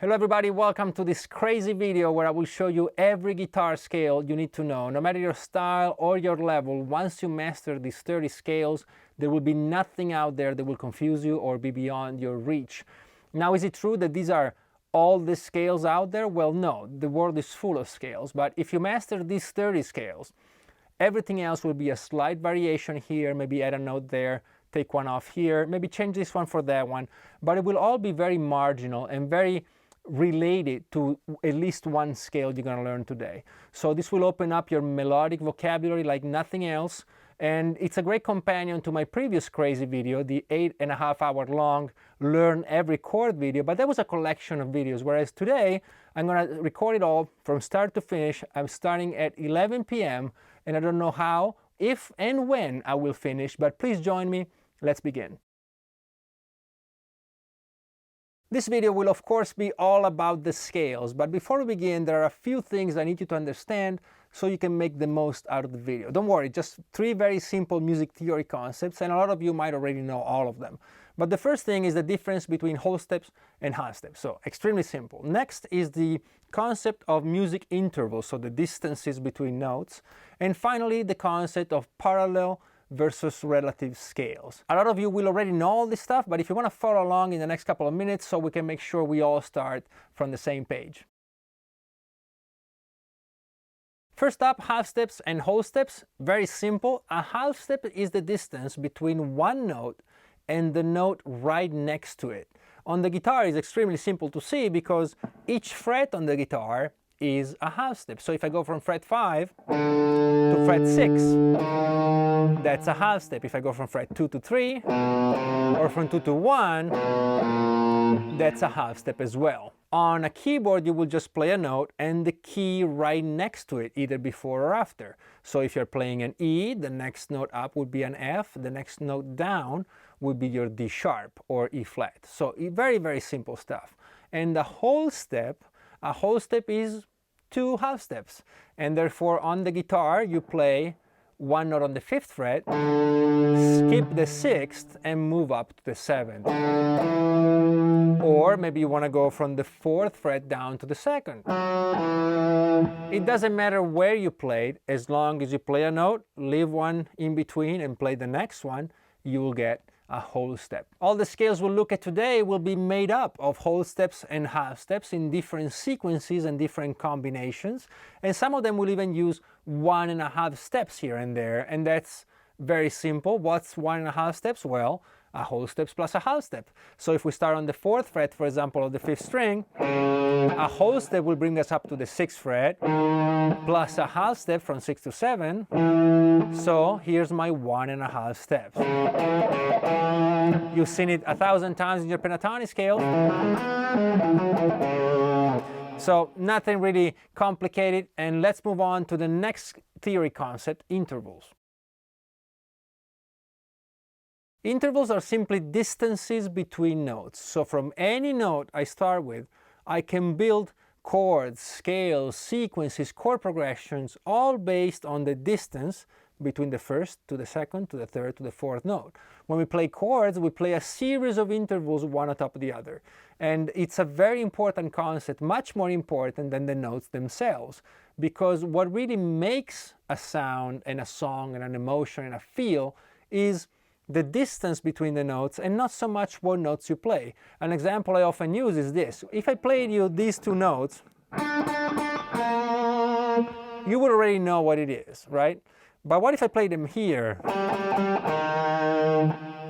Hello everybody, welcome to this crazy video where I will show you every guitar scale you need to know. No matter your style or your level, once you master these 30 scales, there will be nothing out there that will confuse you or be beyond your reach. Now, is it true that these are all the scales out there? Well, no, the world is full of scales, but if you master these 30 scales, everything else will be a slight variation here, maybe add a note there, take one off here, maybe change this one for that one, but it will all be very marginal and very related to at least one scale you're going to learn today. So this will open up your melodic vocabulary like nothing else, and it's a great companion to my previous crazy video, the 8.5-hour long learn every chord video, but that was a collection of videos, whereas today I'm going to record it all from start to finish. I'm starting at 11 p.m. and I don't know how, if and when I will finish, but please join me. Let's begin. This video will of course be all about the scales, but before we begin, there are a few things I need you to understand so you can make the most out of the video. Don't worry, just 3 very simple music theory concepts, and a lot of you might already know all of them. But the first thing is the difference between whole steps and half steps, so extremely simple. Next is the concept of music intervals, so the distances between notes. And finally, the concept of parallel versus relative scales. A lot of you will already know all this stuff, but if you want to follow along in the next couple of minutes so we can make sure we all start from the same page. First up, half steps and whole steps. Very simple. A half step is the distance between one note and the note right next to it. On the guitar, it's extremely simple to see because each fret on the guitar is a half step. So if I go from fret 5 to fret 6, that's a half step. If I go from fret 2 to 3 or from 2 to 1, that's a half step as well. On a keyboard, you will just play a note and the key right next to it, either before or after. So if you're playing an E, the next note up would be an F, the next note down would be your D sharp or E flat. So very, very simple stuff. And a whole step is 2 half steps, and therefore on the guitar you play one note on the 5th fret, skip the 6th and move up to the 7th. Or maybe you want to go from the 4th fret down to the 2nd. It doesn't matter where you play it, as long as you play a note, leave one in between and play the next one, you will get a whole step. All the scales we'll look at today will be made up of whole steps and half steps in different sequences and different combinations, and some of them will even use 1.5 steps here and there, and that's very simple. What's 1.5 steps? Well, a whole step plus a half step. So if we start on the 4th fret, for example, of the 5th string, a whole step will bring us up to the 6th fret, plus a half step from 6 to 7. So here's my 1.5 steps. You've seen it 1,000 times in your pentatonic scale. So nothing really complicated, and let's move on to the next theory concept, intervals. Intervals are simply distances between notes. So from any note I start with, I can build chords, scales, sequences, chord progressions, all based on the distance between the 1st to the 2nd to the 3rd to the 4th note. When we play chords, we play a series of intervals one on top of the other. And it's a very important concept, much more important than the notes themselves, because what really makes a sound and a song and an emotion and a feel is the distance between the notes and not so much what notes you play. An example I often use is this. If I played you these 2 notes, you would already know what it is, right? But what if I play them here?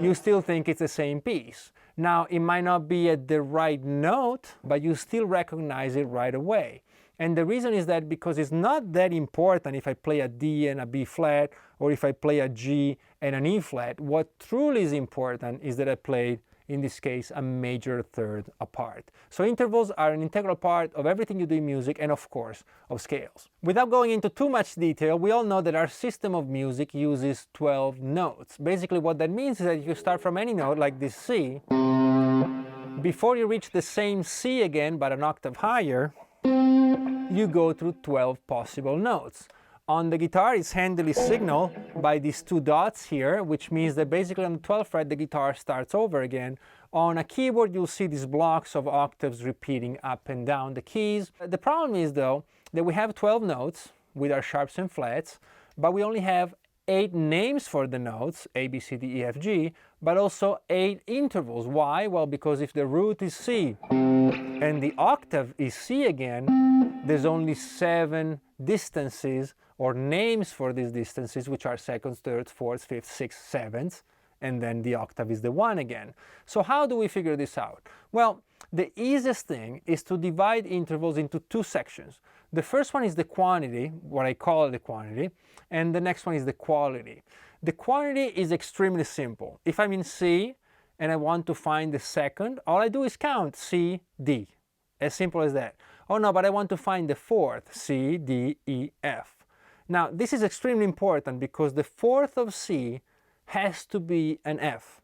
You still think it's the same piece. Now, it might not be at the right note, but you still recognize it right away. And the reason is that because it's not that important if I play a D and a B flat, or if I play a G and an E flat. What truly is important is that I played, in this case, a major third apart. So intervals are an integral part of everything you do in music, and of course, of scales. Without going into too much detail, we all know that our system of music uses 12 notes. Basically what that means is that if you start from any note, like this C, before you reach the same C again, but an octave higher, you go through 12 possible notes. On the guitar, it's handily signaled by these 2 dots here, which means that basically on the 12th fret the guitar starts over again, On a keyboard, you'll see these blocks of octaves repeating up and down the keys. The problem is, though, that we have 12 notes with our sharps and flats, but we only have 8 names for the notes, A, B, C, D, E, F, G, but also 8 intervals. Why? Well, because if the root is C and the octave is C again, there's only 7 distances or names for these distances, which are seconds, thirds, fourths, fifths, sixths, sevenths, and then the octave is the 1 again. So how do we figure this out? Well, the easiest thing is to divide intervals into 2 sections. The first one is the quantity, what I call the quantity, and the next one is the quality. The quantity is extremely simple. If I'm in C and I want to find the second, all I do is count C, D. As simple as that. Oh no, but I want to find the fourth, C, D, E, F. Now, this is extremely important because the fourth of C has to be an F.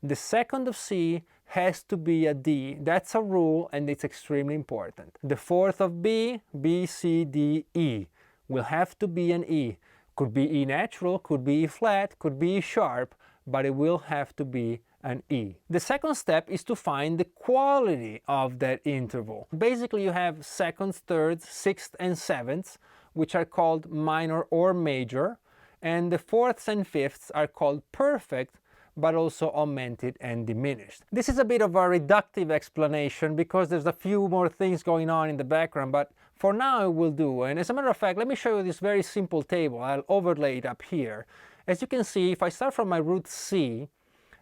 The second of C has to be a D. That's a rule, and it's extremely important. The fourth of B, B, C, D, E, will have to be an E. Could be E natural, could be E flat, could be E sharp, but it will have to be an E. The second step is to find the quality of that interval. Basically, you have seconds, thirds, sixths, and sevenths, which are called minor or major, and the fourths and fifths are called perfect, but also augmented and diminished. This is a bit of a reductive explanation because there's a few more things going on in the background, but for now it will do. And as a matter of fact, let me show you this very simple table. I'll overlay it up here. As you can see, if I start from my root C,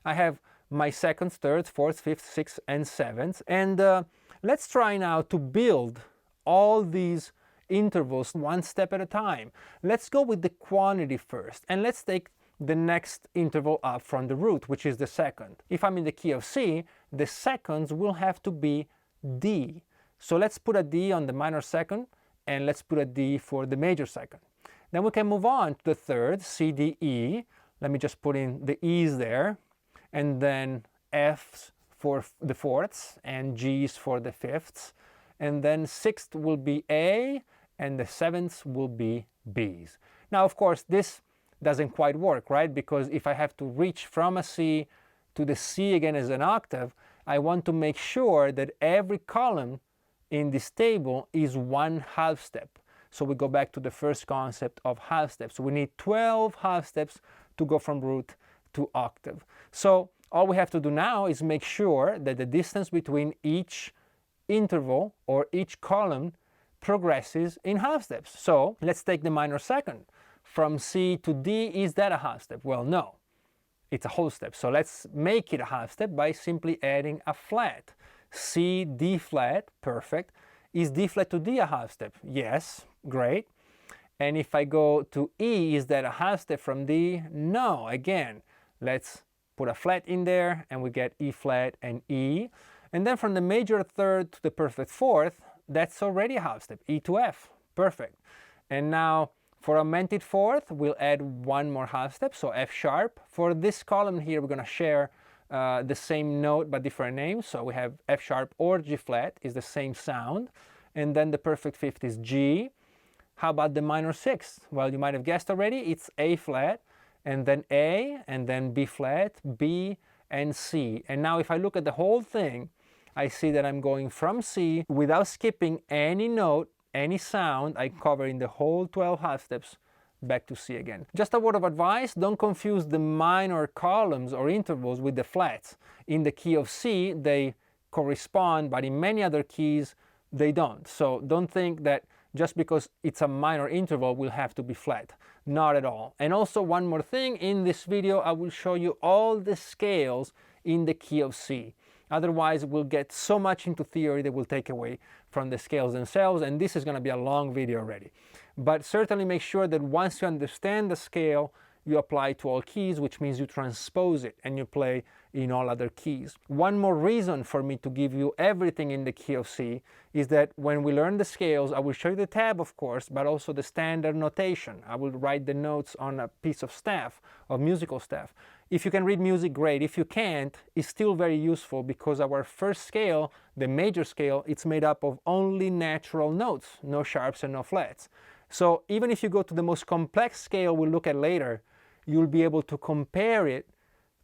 I have my seconds, thirds, fourths, fifths, sixths, and sevenths. And let's try now to build all these intervals one step at a time. Let's go with the quantity first, and let's take the next interval up from the root, which is the second. If I'm in the key of C, the seconds will have to be D. So let's put a D on the minor second, and let's put a D for the major second. Then we can move on to the third, C, D, E. Let me just put in the E's there, and then F's for the fourths, and G's for the fifths. And then sixth will be A, and the sevenths will be B's. Now, of course, this doesn't quite work, right? Because if I have to reach from a C to the C again as an octave, I want to make sure that every column in this table is 1 half step. So we go back to the first concept of half steps. So we need 12 half steps to go from root to octave. So all we have to do now is make sure that the distance between each interval or each column progresses in half steps. So let's take the minor second. From C to D, is that a half step? Well, no, it's a whole step. So let's make it a half step by simply adding a flat. C, D flat, perfect. Is D flat to D a half step? Yes, great. And if I go to E, is that a half step from D? No, again, let's put a flat in there and we get E flat and E. And then from the major third to the perfect fourth, that's already a half step, E to F, perfect. And now for augmented fourth, we'll add 1 more half step, so F sharp. For this column here, we're going to share the same note but different names. So we have F sharp or G flat is the same sound. And then the perfect fifth is G. How about the minor sixth? Well, you might have guessed already, it's A flat, and then A, and then B flat, B, and C. And now if I look at the whole thing, I see that I'm going from C without skipping any note, any sound. I'm covering the whole 12 half steps back to C again. Just a word of advice, don't confuse the minor columns or intervals with the flats. In the key of C, they correspond, but in many other keys, they don't. So don't think that just because it's a minor interval will have to be flat. Not at all. And also one more thing, in this video I will show you all the scales in the key of C. Otherwise we'll get so much into theory that will take away from the scales themselves, and this is going to be a long video already. But certainly make sure that once you understand the scale, you apply it to all keys, which means you transpose it and you play in all other keys. One more reason for me to give you everything in the key of C is that when we learn the scales, I will show you the tab, of course, but also the standard notation. I will write the notes on a piece of staff, of musical staff. If you can read music, great. If you can't, it's still very useful because our first scale, the major scale, it's made up of only natural notes, no sharps and no flats. So even if you go to the most complex scale we'll look at later, you'll be able to compare it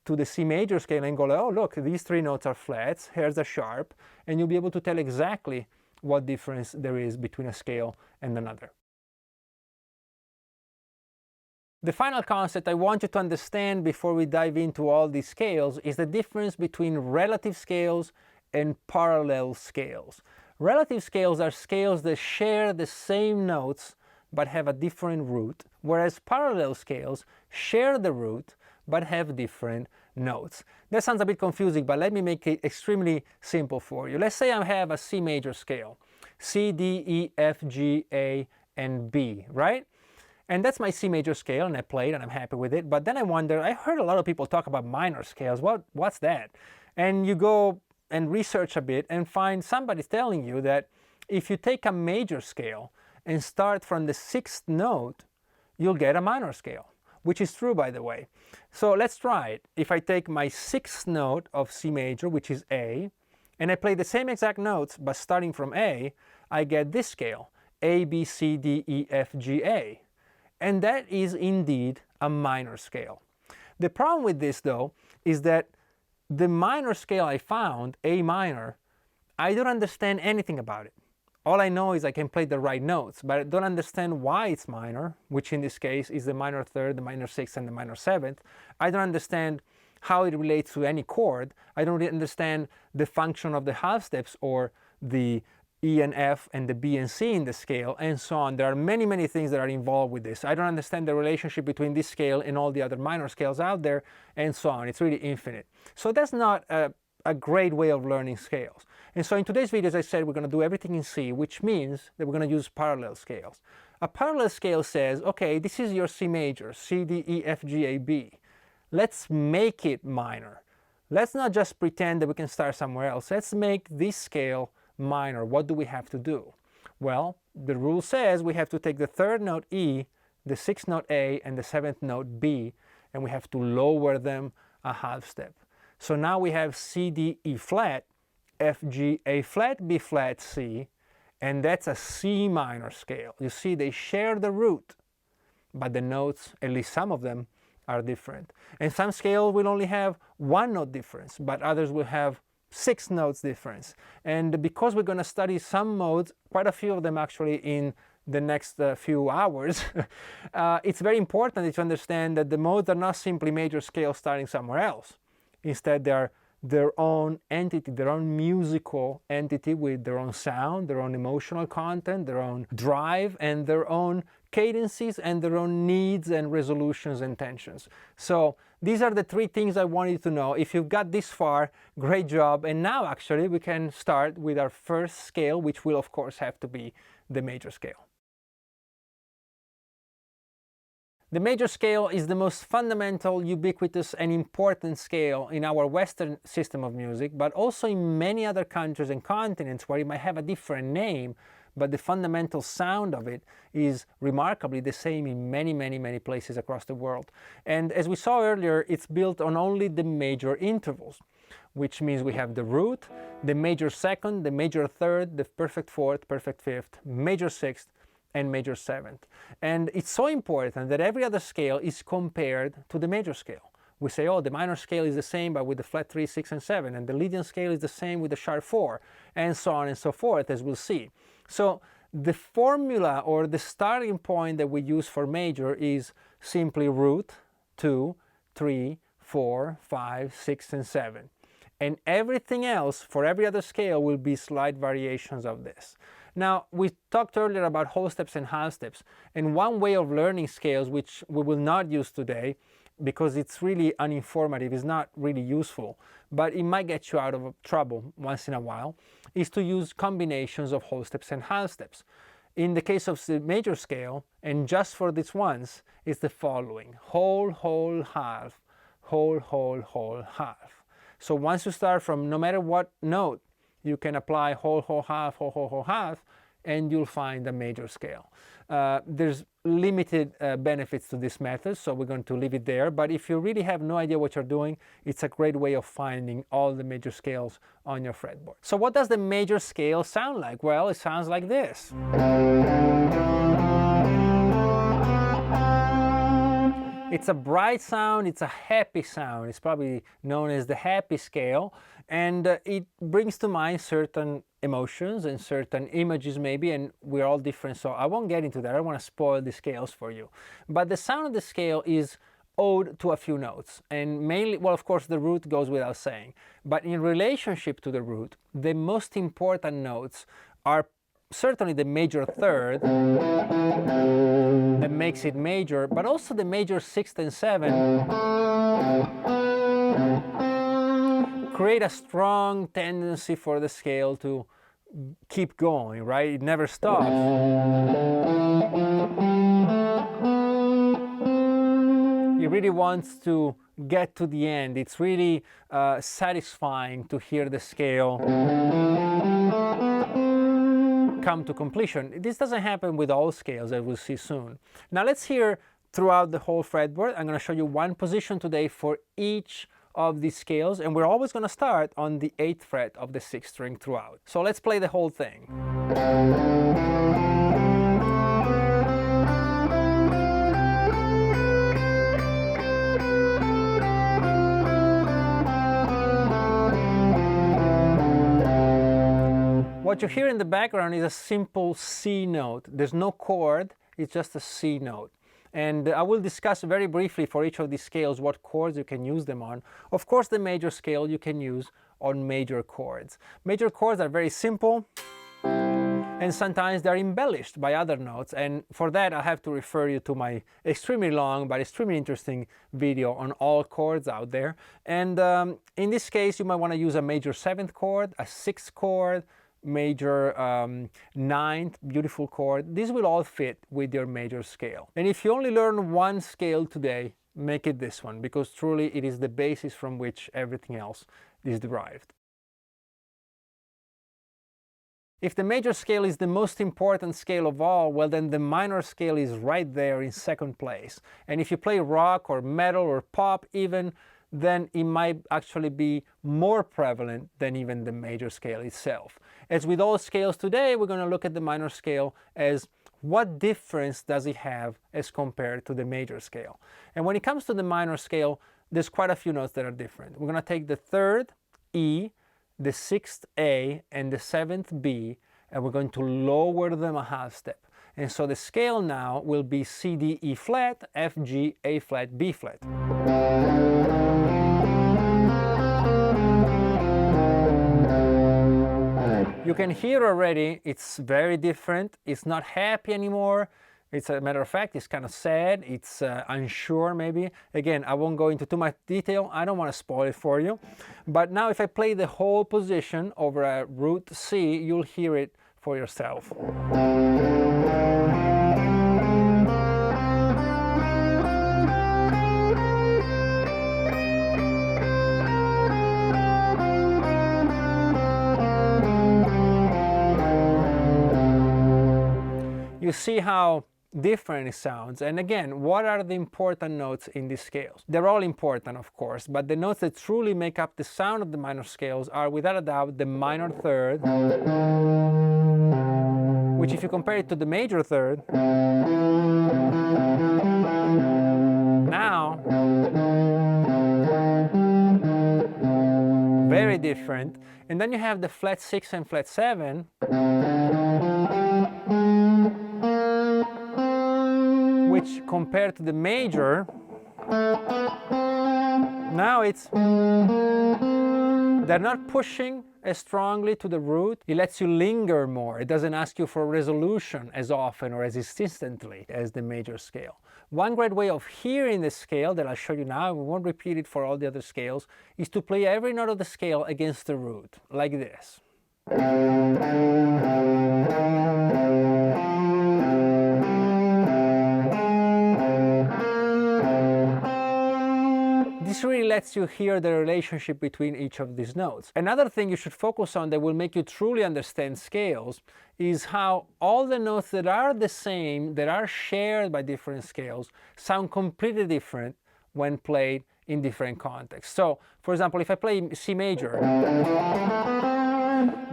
to the C major scale and go, like, oh, look, these three notes are flats, here's a sharp, and you'll be able to tell exactly what difference there is between a scale and another. The final concept I want you to understand before we dive into all these scales is the difference between relative scales and parallel scales. Relative scales are scales that share the same notes but have a different root, whereas parallel scales share the root but have different notes. That sounds a bit confusing, but let me make it extremely simple for you. Let's say I have a C major scale, C, D, E, F, G, A, and B, right? And that's my C major scale, and I played and I'm happy with it. But then I wonder, I heard a lot of people talk about minor scales. What's that? And you go and research a bit and find somebody's telling you that if you take a major scale and start from the 6th note, you'll get a minor scale, which is true, by the way. So let's try it. If I take my 6th note of C major, which is A, and I play the same exact notes, but starting from A, I get this scale, A, B, C, D, E, F, G, A. And that is indeed a minor scale. The problem with this, though, is that the minor scale I found, A minor, I don't understand anything about it. All I know is I can play the right notes, but I don't understand why it's minor, which in this case is the minor 3rd, the minor 6th, and the minor 7th. I don't understand how it relates to any chord. I don't really understand the function of the half steps or the E and F and the B and C in the scale, and so on. There are many, many things that are involved with this. I don't understand the relationship between this scale and all the other minor scales out there, and so on. It's really infinite. So that's not a great way of learning scales. And so in today's video, as I said, we're going to do everything in C, which means that we're going to use parallel scales. A parallel scale says, okay, this is your C major, C, D, E, F, G, A, B. Let's make it minor. Let's not just pretend that we can start somewhere else. Let's make this scale minor. What do we have to do? Well, the rule says we have to take the 3rd note E, the 6th note A, and the 7th note B, and we have to lower them a half step. So now we have C, D, E flat, F, G, A flat, B flat, C, and that's a C minor scale. You see, they share the root, but the notes, at least some of them, are different. And some scales will only have 1 note difference, but others will have 6 notes difference. And because we're going to study some modes, quite a few of them actually in the next few hours, it's very important to understand that the modes are not simply major scales starting somewhere else. Instead, they are their own entity, their own musical entity with their own sound, their own emotional content, their own drive, and their own cadences and their own needs and resolutions and tensions. So these are the 3 things I want you to know. If you've got this far, great job. And now actually we can start with our first scale, which will of course have to be the major scale. The major scale is the most fundamental, ubiquitous, and important scale in our Western system of music, but also in many other countries and continents where it might have a different name, but the fundamental sound of it is remarkably the same in many, many, many places across the world. And as we saw earlier, it's built on only the major intervals, which means we have the root, the major 2nd, the major 3rd, the perfect 4th, perfect 5th, major 6th, and major 7th. And it's so important that every other scale is compared to the major scale. We say, oh, the minor scale is the same but with the flat 3, 6, and 7, and the Lydian scale is the same with the sharp 4, and so on and so forth, as we'll see. So the formula or the starting point that we use for major is simply root, 2, 3, 4, 5, 6, and 7. And everything else for every other scale will be slight variations of this. Now, we talked earlier about whole steps and half steps, and one way of learning scales, which we will not use today because it's really uninformative, is not really useful, but it might get you out of trouble once in a while, is to use combinations of whole steps and half steps. In the case of the major scale, and just for this once, is the following: whole, whole, half, whole, whole, whole, half. So once you start from no matter what note, you can apply whole, whole, half, whole, whole, whole, half, and you'll find a major scale. There's limited benefits to this method, so we're going to leave it there. But if you really have no idea what you're doing, it's a great way of finding all the major scales on your fretboard. So what does the major scale sound like? Well, it sounds like this. It's a bright sound, it's a happy sound. It's probably known as the happy scale, and it brings to mind certain emotions and certain images maybe, and we're all different, so I won't get into that. I don't want to spoil the scales for you. But the sound of the scale is owed to a few notes, and mainly, well, of course, the root goes without saying, but in relationship to the root, the most important notes are certainly the major third that makes it major, but also the major sixth and seventh create a strong tendency for the scale to keep going, right? It never stops. It really wants to get to the end. It's really satisfying to hear the scale come to completion. This doesn't happen with all scales, as we'll see soon. Now let's hear throughout the whole fretboard. I'm going to show you one position today for each of these scales, and we're always going to start on the 8th fret of the 6th string throughout. So let's play the whole thing. What you hear in the background is a simple C note. There's no chord, it's just a C note. And I will discuss very briefly for each of these scales what chords you can use them on. Of course, the major scale you can use on major chords. Major chords are very simple, and sometimes they're embellished by other notes. And for that, I have to refer you to my extremely long but extremely interesting video on all chords out there. And in this case, you might want to use a major 7th chord, a 6th chord, major 9th, beautiful chord. These will all fit with your major scale. And if you only learn one scale today, make it this one, because truly it is the basis from which everything else is derived. If the major scale is the most important scale of all, well, then the minor scale is right there in 2nd place. And if you play rock or metal or pop even, then it might actually be more prevalent than even the major scale itself. As with all scales today, we're going to look at the minor scale as what difference does it have as compared to the major scale. And when it comes to the minor scale, there's quite a few notes that are different. We're going to take the 3rd E, the 6th A, and the 7th B, and we're going to lower them a half step. And so the scale now will be C, D, E flat, F, G, A flat, B flat. You can hear already it's very different. It's not happy anymore. It's a matter of fact, it's kind of sad. It's unsure maybe. Again, I won't go into too much detail. I don't want to spoil it for you. But now if I play the whole position over a root C, you'll hear it for yourself. You see how different it sounds. And again, what are the important notes in these scales? They're all important, of course, but the notes that truly make up the sound of the minor scales are, without a doubt, the minor third, which if you compare it to the major third, now, very different. And then you have the flat 6 and flat 7, which compared to the major, now they're not pushing as strongly to the root. It lets you linger more. It doesn't ask you for resolution as often or as insistently as the major scale. One great way of hearing the scale that I'll show you now, we won't repeat it for all the other scales, is to play every note of the scale against the root, like this. This really lets you hear the relationship between each of these notes. Another thing you should focus on that will make you truly understand scales is how all the notes that are the same, that are shared by different scales, sound completely different when played in different contexts. So, for example, if I play C major,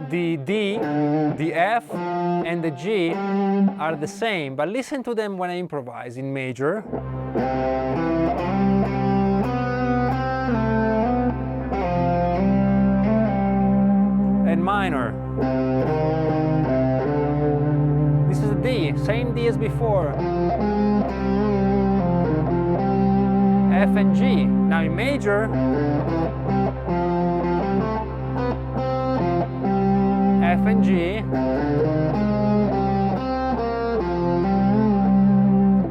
The D, the F, and the G are the same, but listen to them when I improvise in major. And minor. This is a D, same D as before. F and G. Now in major, F and G,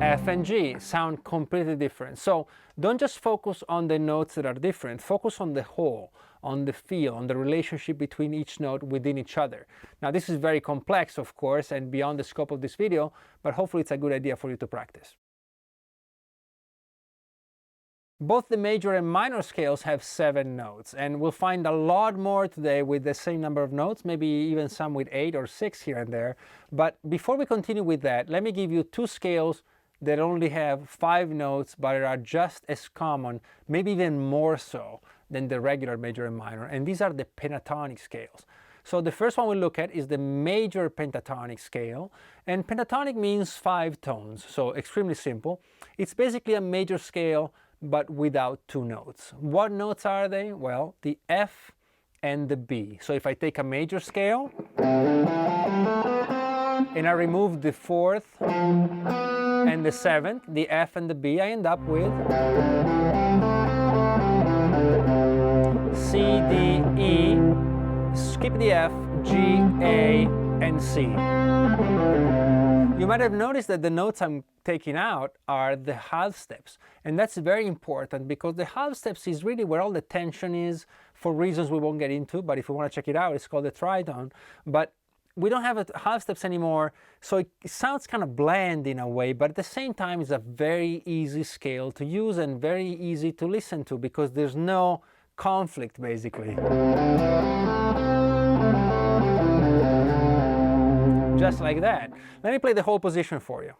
F and G sound completely different. So don't just focus on the notes that are different, focus on the whole, on the feel, on the relationship between each note within each other. Now this is very complex, of course, and beyond the scope of this video, but hopefully it's a good idea for you to practice. Both the major and minor scales have 7 notes, and we'll find a lot more today with the same number of notes, maybe even some with 8 or 6 here and there. But before we continue with that, let me give you 2 scales that only have 5 notes but are just as common, maybe even more so, than the regular major and minor, and these are the pentatonic scales. So the first one we'll look at is the major pentatonic scale, and pentatonic means 5 tones, so extremely simple. It's basically a major scale but without 2 notes. What notes are they? Well, the F and the B. So if I take a major scale and I remove the 4th and the 7th, the F and the B, I end up with C, D, E, skip the F, G, A, and C. You might have noticed that the notes I'm taking out are the half steps, and that's very important because the half steps is really where all the tension is, for reasons we won't get into, but if you want to check it out, it's called the tritone. But we don't have half steps anymore, so it sounds kind of bland in a way, but at the same time it's a very easy scale to use and very easy to listen to because there's no conflict basically. Just like that. Let me play the whole position for you.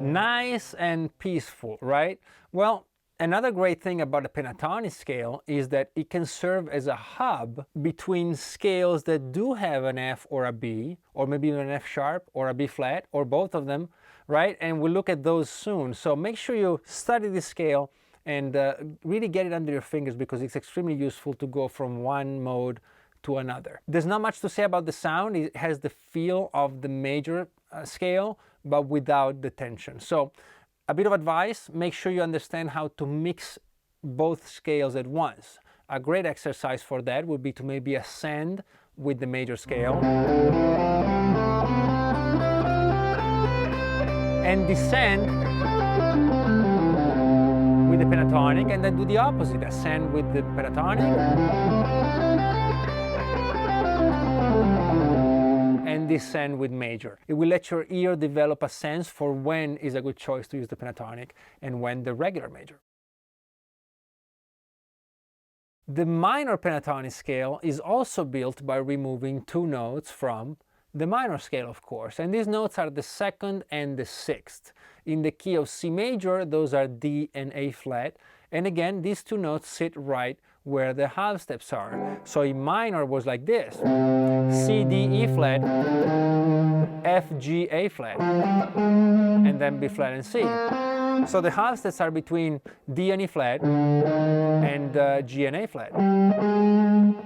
Nice and peaceful, right? Well, another great thing about the pentatonic scale is that it can serve as a hub between scales that do have an F or a B, or maybe even an F sharp or a B flat, or both of them, right? And we'll look at those soon. So make sure you study this scale and really get it under your fingers because it's extremely useful to go from one mode to another. There's not much to say about the sound. It has the feel of the major scale, but without the tension. So a bit of advice, make sure you understand how to mix both scales at once. A great exercise for that would be to maybe ascend with the major scale and descend with the pentatonic, and then do the opposite, ascend with the pentatonic and descend with major. It will let your ear develop a sense for when is a good choice to use the pentatonic and when the regular major. The minor pentatonic scale is also built by removing 2 notes from the minor scale, of course, and these notes are the 2nd and the 6th. In the key of C major, those are D and A flat, and again, these 2 notes sit right where the half steps are. So in minor was like this: C, D, E flat, F, G, A flat, and then B flat and C. So the half steps are between D and E flat and G and A flat.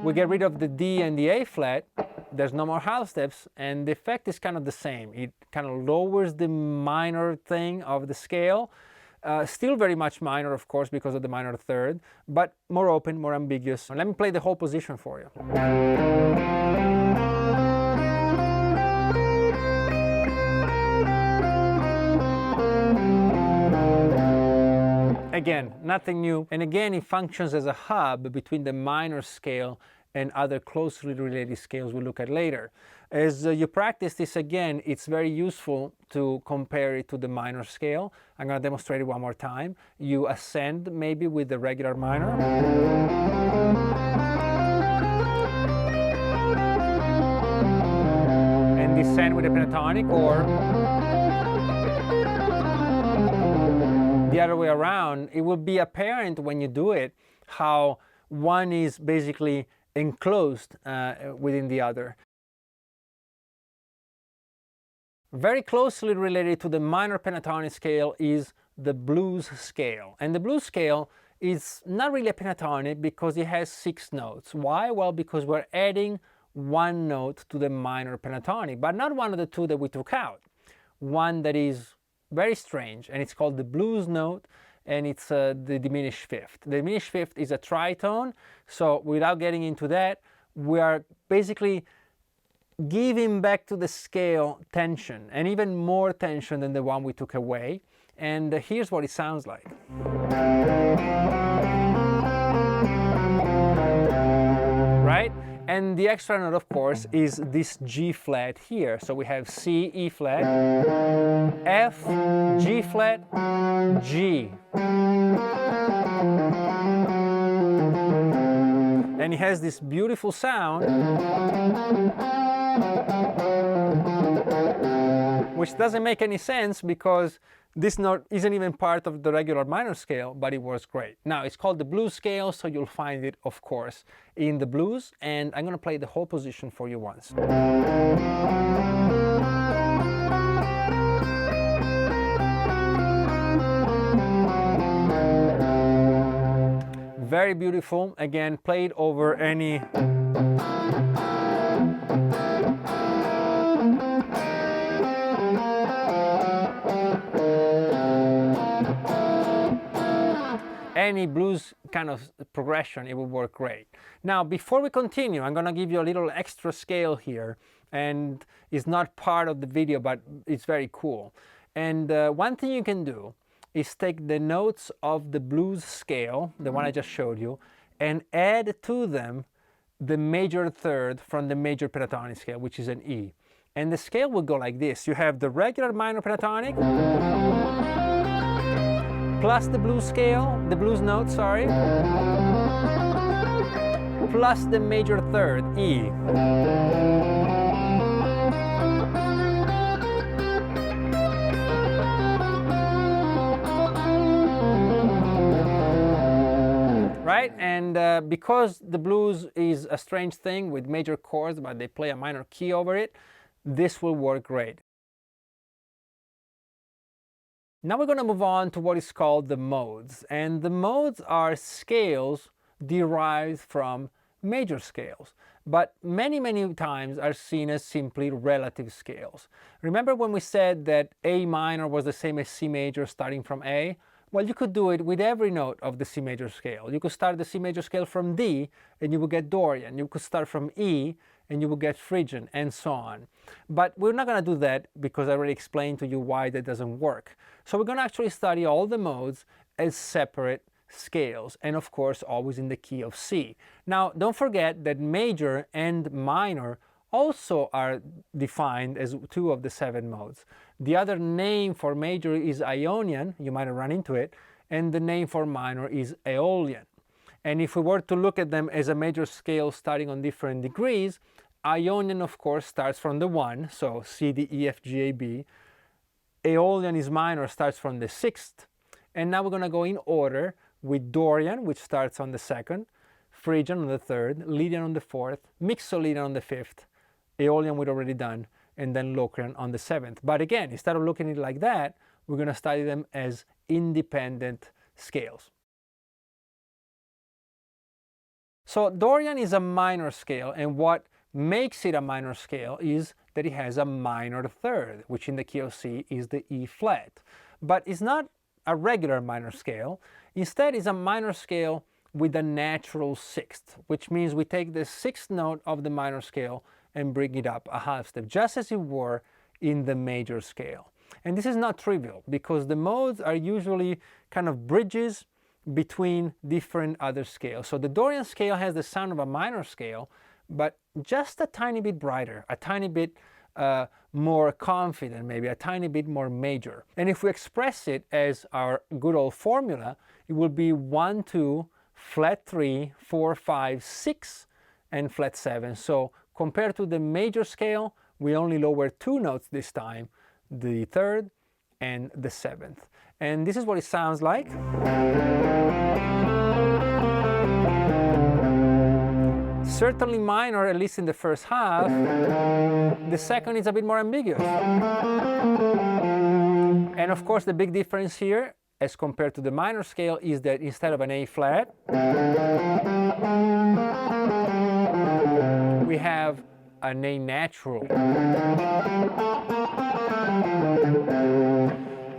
We get rid of the D and the A flat, there's no more half steps, and the effect is kind of the same. It kind of lowers the minor thing of the scale. Still very much minor, of course, because of the minor third, but more open, more ambiguous. Let me play the whole position for you. Again, nothing new, and again it functions as a hub between the minor scale and other closely related scales we'll look at later. As you practice this again, it's very useful to compare it to the minor scale. I'm going to demonstrate it one more time. You ascend maybe with the regular minor, and descend with the pentatonic, or the other way around, it will be apparent when you do it how one is basically enclosed within the other. Very closely related to the minor pentatonic scale is the blues scale. And the blues scale is not really a pentatonic because it has 6 notes. Why? Well, because we're adding one note to the minor pentatonic, but not one of the 2 that we took out. One that is very strange, and it's called the blues note, and it's the diminished fifth. The diminished fifth is a tritone, so without getting into that, we are basically giving back to the scale tension, and even more tension than the one we took away. And here's what it sounds like. Right? And the extra note, of course, is this G flat here. So we have C, E flat, F, G flat, G. And it has this beautiful sound, which doesn't make any sense because this note isn't even part of the regular minor scale, but it works great. Now, it's called the blues scale, so you'll find it, of course, in the blues, and I'm going to play the whole position for you once. Very beautiful. Again, played over any blues kind of progression, it will work great. Now, before we continue, I'm going to give you a little extra scale here, and it's not part of the video, but it's very cool. And one thing you can do is take the notes of the blues scale, the one I just showed you, and add to them the major third from the major pentatonic scale, which is an E. And the scale will go like this. You have the regular minor pentatonic, plus the blues scale, the blues note, sorry, plus the major third, E. Right? And because the blues is a strange thing with major chords, but they play a minor key over it, this will work great. Now we're going to move on to what is called the modes. And the modes are scales derived from major scales, but many times are seen as simply relative scales. Remember when we said that A minor was the same as C major starting from A? Well, you could do it with every note of the C major scale. You could start the C major scale from D and you will get Dorian. You could start from E and you will get Phrygian, and so on. But we're not going to do that because I already explained to you why that doesn't work. So we're going to actually study all the modes as separate scales, and of course always in the key of C. Now, don't forget that major and minor also are defined as 2 of the 7 modes. The other name for major is Ionian, you might have run into it, and the name for minor is Aeolian. And if we were to look at them as a major scale starting on different degrees, Ionian, of course, starts from the 1, so C, D, E, F, G, A, B. Aeolian is minor, starts from the 6th. And now we're going to go in order with Dorian, which starts on the 2nd, Phrygian on the 3rd, Lydian on the 4th, Mixolydian on the 5th, Aeolian we'd already done, and then Locrian on the 7th. But again, instead of looking at it like that, we're going to study them as independent scales. So Dorian is a minor scale, and what makes it a minor scale is that it has a minor third, which in the key of C is the E flat. But it's not a regular minor scale. Instead, it's a minor scale with a natural 6th, which means we take the 6th note of the minor scale and bring it up a half step, just as it were in the major scale. And this is not trivial because the modes are usually kind of bridges between different other scales. So the Dorian scale has the sound of a minor scale, but just a tiny bit brighter, a tiny bit more confident, maybe a tiny bit more major. And if we express it as our good old formula, it will be 1, 2, flat 3, 4, 5, 6, and flat 7. So compared to the major scale, we only lower 2 notes this time, the 3rd and the 7th. And this is what it sounds like. Certainly minor, at least in the first half. The second is a bit more ambiguous. And of course, the big difference here, as compared to the minor scale, is that instead of an A flat, we have an A natural.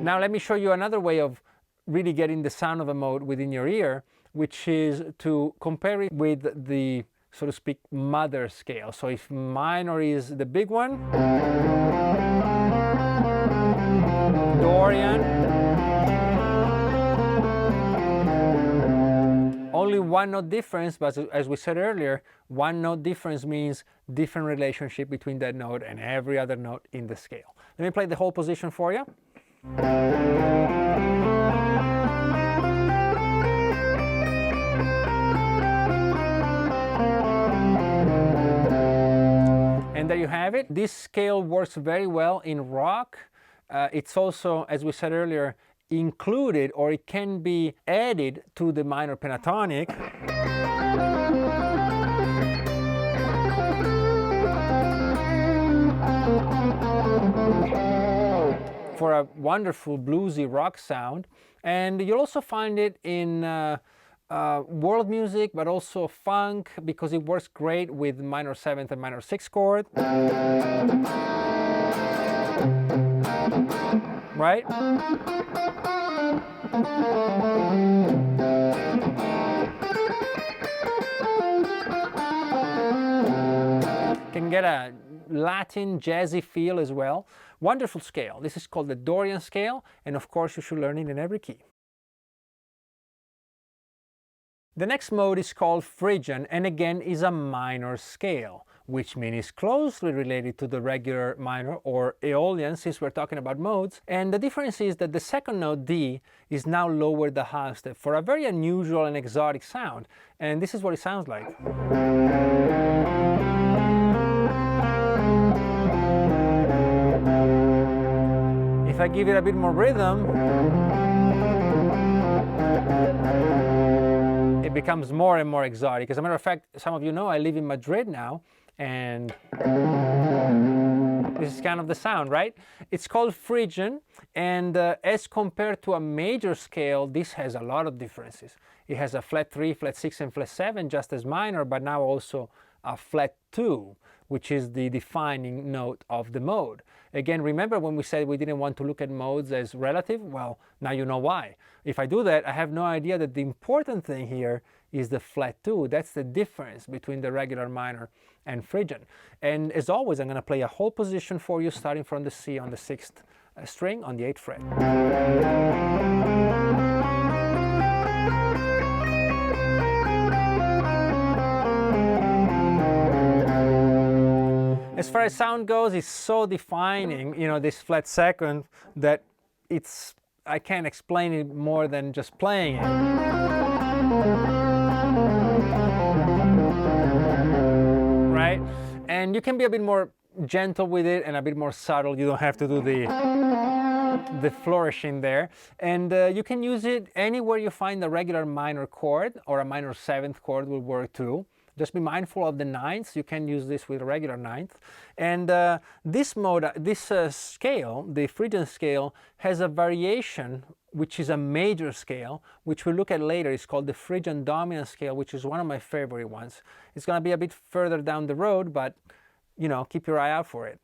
Now let me show you another way of really getting the sound of a mode within your ear, which is to compare it with the, so to speak, mother scale. So if minor is the big one, Dorian, only one note difference, but as we said earlier, one note difference means different relationship between that note and every other note in the scale. Let me play the whole position for you. And there you have it. This scale works very well in rock. It's also, as we said earlier, included, or it can be added to the minor pentatonic. For a wonderful bluesy rock sound. And you'll also find it in world music, but also funk, because it works great with minor 7th and minor 6th chord. Right? Can get a Latin jazzy feel as well. Wonderful scale. This is called the Dorian scale, and of course you should learn it in every key. The next mode is called Phrygian, and again is a minor scale, which means it's closely related to the regular minor or Aeolian, since we're talking about modes. And the difference is that the second note, D, is now lowered the half step for a very unusual and exotic sound. And this is what it sounds like. If I give it a bit more rhythm, it becomes more and more exotic. As a matter of fact, some of you know I live in Madrid now, and this is kind of the sound, right? It's called Phrygian, and as compared to a major scale, this has a lot of differences. It has a flat 3, flat 6, and flat 7, just as minor, but now also a flat 2, which is the defining note of the mode. Again, remember when we said we didn't want to look at modes as relative? Well, now you know why. If I do that, I have no idea that the important thing here is the flat 2. That's the difference between the regular minor and Phrygian. And as always, I'm going to play a whole position for you, starting from the C on the 6th string on the 8th fret. As far as sound goes, it's so defining, you know, this flat second, that I can't explain it more than just playing it. Right? And you can be a bit more gentle with it and a bit more subtle. You don't have to do the flourishing there. And you can use it anywhere you find a regular minor chord, or a minor 7th chord will work too. Just be mindful of the ninths. You can use this with a regular ninth. And this mode, this scale, the Phrygian scale, has a variation, which is a major scale, which we'll look at later. It's called the Phrygian Dominant scale, which is one of my favorite ones. It's going to be a bit further down the road, but, you know, keep your eye out for it.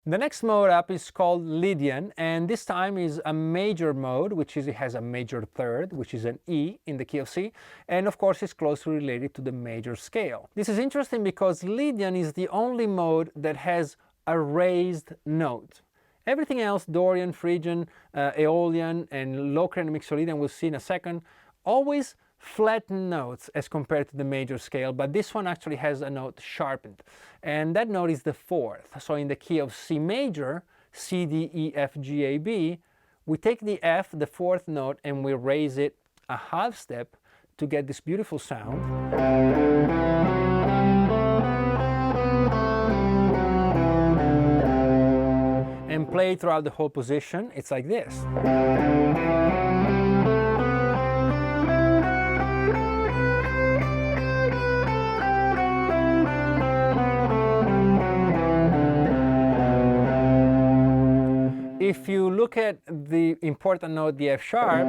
The next mode up is called Lydian, and this time is a major mode, which is, it has a major third, which is an E in the key of C, and of course it's closely related to the major scale. This is interesting because Lydian is the only mode that has a raised note. Everything else, Dorian, Phrygian, Aeolian, and Locrian and Mixolydian, we'll see in a second, always flat notes as compared to the major scale, but this one actually has a note sharpened, and that note is the 4th. So in the key of C major, C, D, E, F, G, A, B, we take the F, the 4th note, and we raise it a half step to get this beautiful sound. and play throughout the whole position, it's like this. If you look at the important note, the F sharp,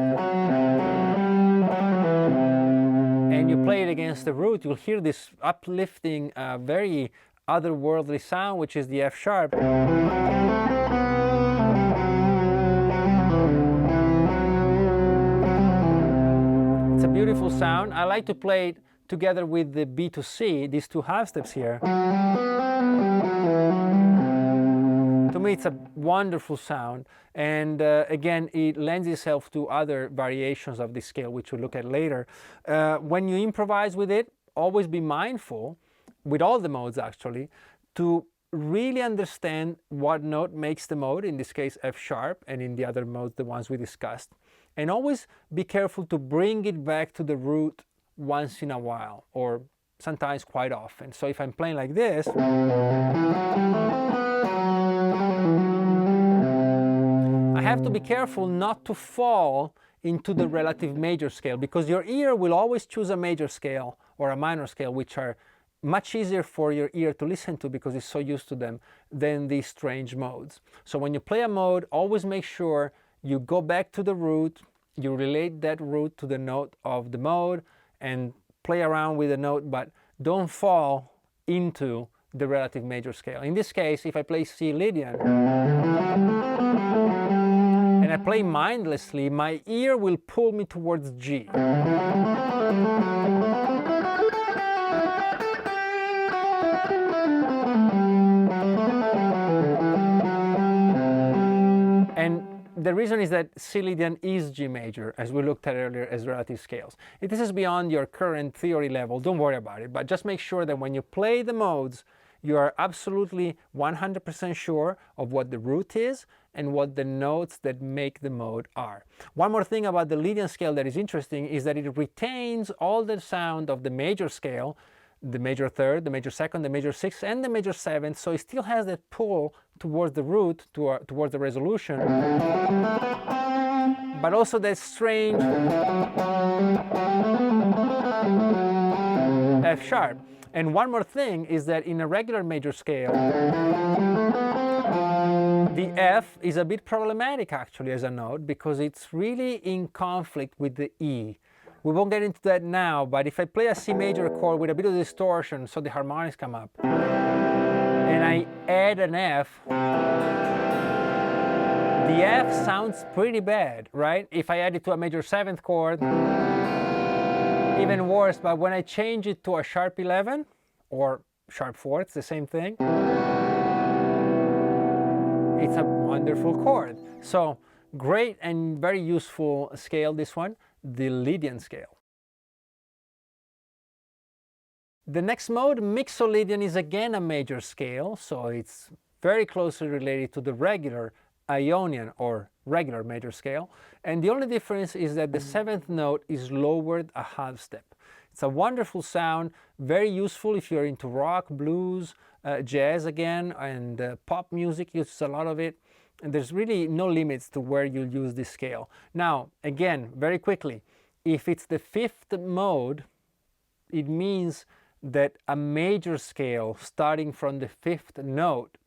and you play it against the root, you'll hear this uplifting, very otherworldly sound, which is the F sharp. It's a beautiful sound. I like to play it together with the B to C, these two half steps here. To me, it's a wonderful sound, and again, it lends itself to other variations of this scale, which we'll look at later. When you improvise with it, always be mindful, with all the modes actually, to really understand what note makes the mode, in this case F sharp, and in the other modes, the ones we discussed. And always be careful to bring it back to the root once in a while, or sometimes quite often. So if I'm playing like this, I have to be careful not to fall into the relative major scale, because your ear will always choose a major scale or a minor scale, which are much easier for your ear to listen to because it's so used to them, than these strange modes. So when you play a mode, always make sure you go back to the root, you relate that root to the note of the mode, and play around with the note, but don't fall into the relative major scale. In this case, if I play C Lydian, and I play mindlessly, my ear will pull me towards G. And the reason is that C Lydian is G major, as we looked at earlier, as relative scales. If this is beyond your current theory level, don't worry about it, but just make sure that when you play the modes, you are absolutely 100% sure of what the root is and what the notes that make the mode are. One more thing about the Lydian scale that is interesting is that it retains all the sound of the major scale, the major third, the major second, the major sixth, and the major seventh, so it still has that pull towards the root, towards the resolution, but also that strange F sharp. And one more thing is that in a regular major scale, the F is a bit problematic actually as a note, because it's really in conflict with the E. We won't get into that now, but if I play a C major chord with a bit of distortion so the harmonics come up, and I add an F, the F sounds pretty bad, right? If I add it to a major seventh chord, even worse, but when I change it to a sharp 11 or sharp 4, it's the same thing, it's a wonderful chord. So great and very useful scale, this one, the Lydian scale. The next mode, Mixolydian, is again a major scale, so it's very closely related to the regular Aeolian or regular major scale, and the only difference is that the seventh note is lowered a half step. It's a wonderful sound, very useful if you're into rock, blues, jazz again, and pop music uses a lot of it, and there's really no limits to where you'll use this scale. Now, again, very quickly, if it's the fifth mode, it means that a major scale starting from the fifth note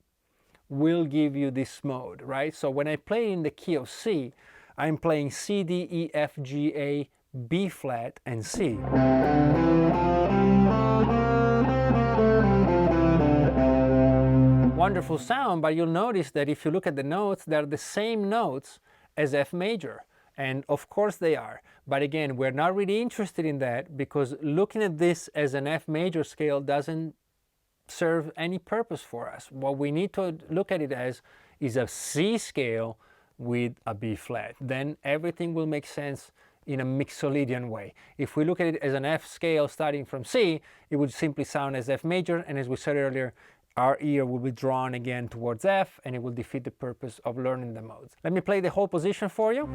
will give you this mode, right? So when I play in the key of C, I'm playing C, D, E, F, G, A, B flat, and C. Wonderful sound, but you'll notice that if you look at the notes, they're the same notes as F major. And of course they are. But again, we're not really interested in that, because looking at this as an F major scale doesn't serve any purpose for us. What we need to look at it as is a C scale with a B flat. Then everything will make sense in a Mixolydian way. If we look at it as an F scale starting from C, it would simply sound as F major, and as we said earlier, our ear will be drawn again towards F, and it will defeat the purpose of learning the modes. Let me play the whole position for you.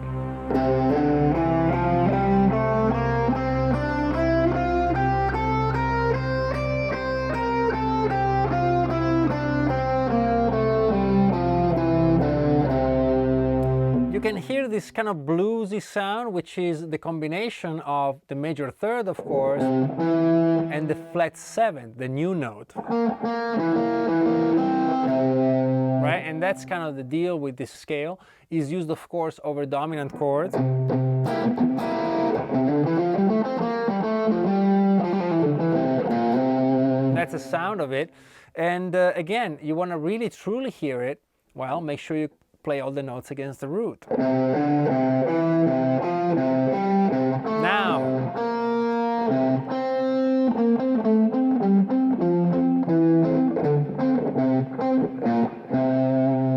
You can hear this kind of bluesy sound, which is the combination of the major third, of course, and the flat seventh, the new note. Right? And that's kind of the deal with this scale. It's used, of course, over dominant chords. That's the sound of it. And again, you want to really truly hear it, well, make sure you play all the notes against the root. Now,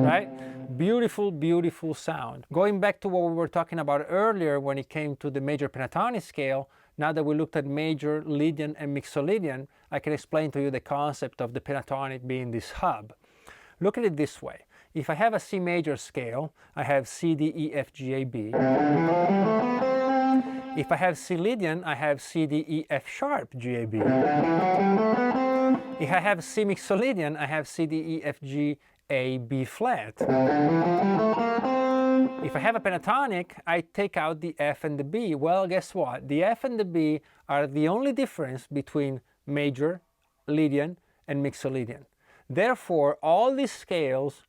right? Beautiful, beautiful sound. Going back to what we were talking about earlier when it came to the major pentatonic scale, now that we looked at major, Lydian, and Mixolydian, I can explain to you the concept of the pentatonic being this hub. Look at it this way. If I have a C major scale, I have C, D, E, F, G, A, B. If I have C Lydian, I have C, D, E, F sharp, G, A, B. If I have C Mixolydian, I have C, D, E, F, G, A, B flat. If I have a pentatonic, I take out the F and the B. Well, guess what? The F and the B are the only difference between major, Lydian, and Mixolydian. Therefore, all these scales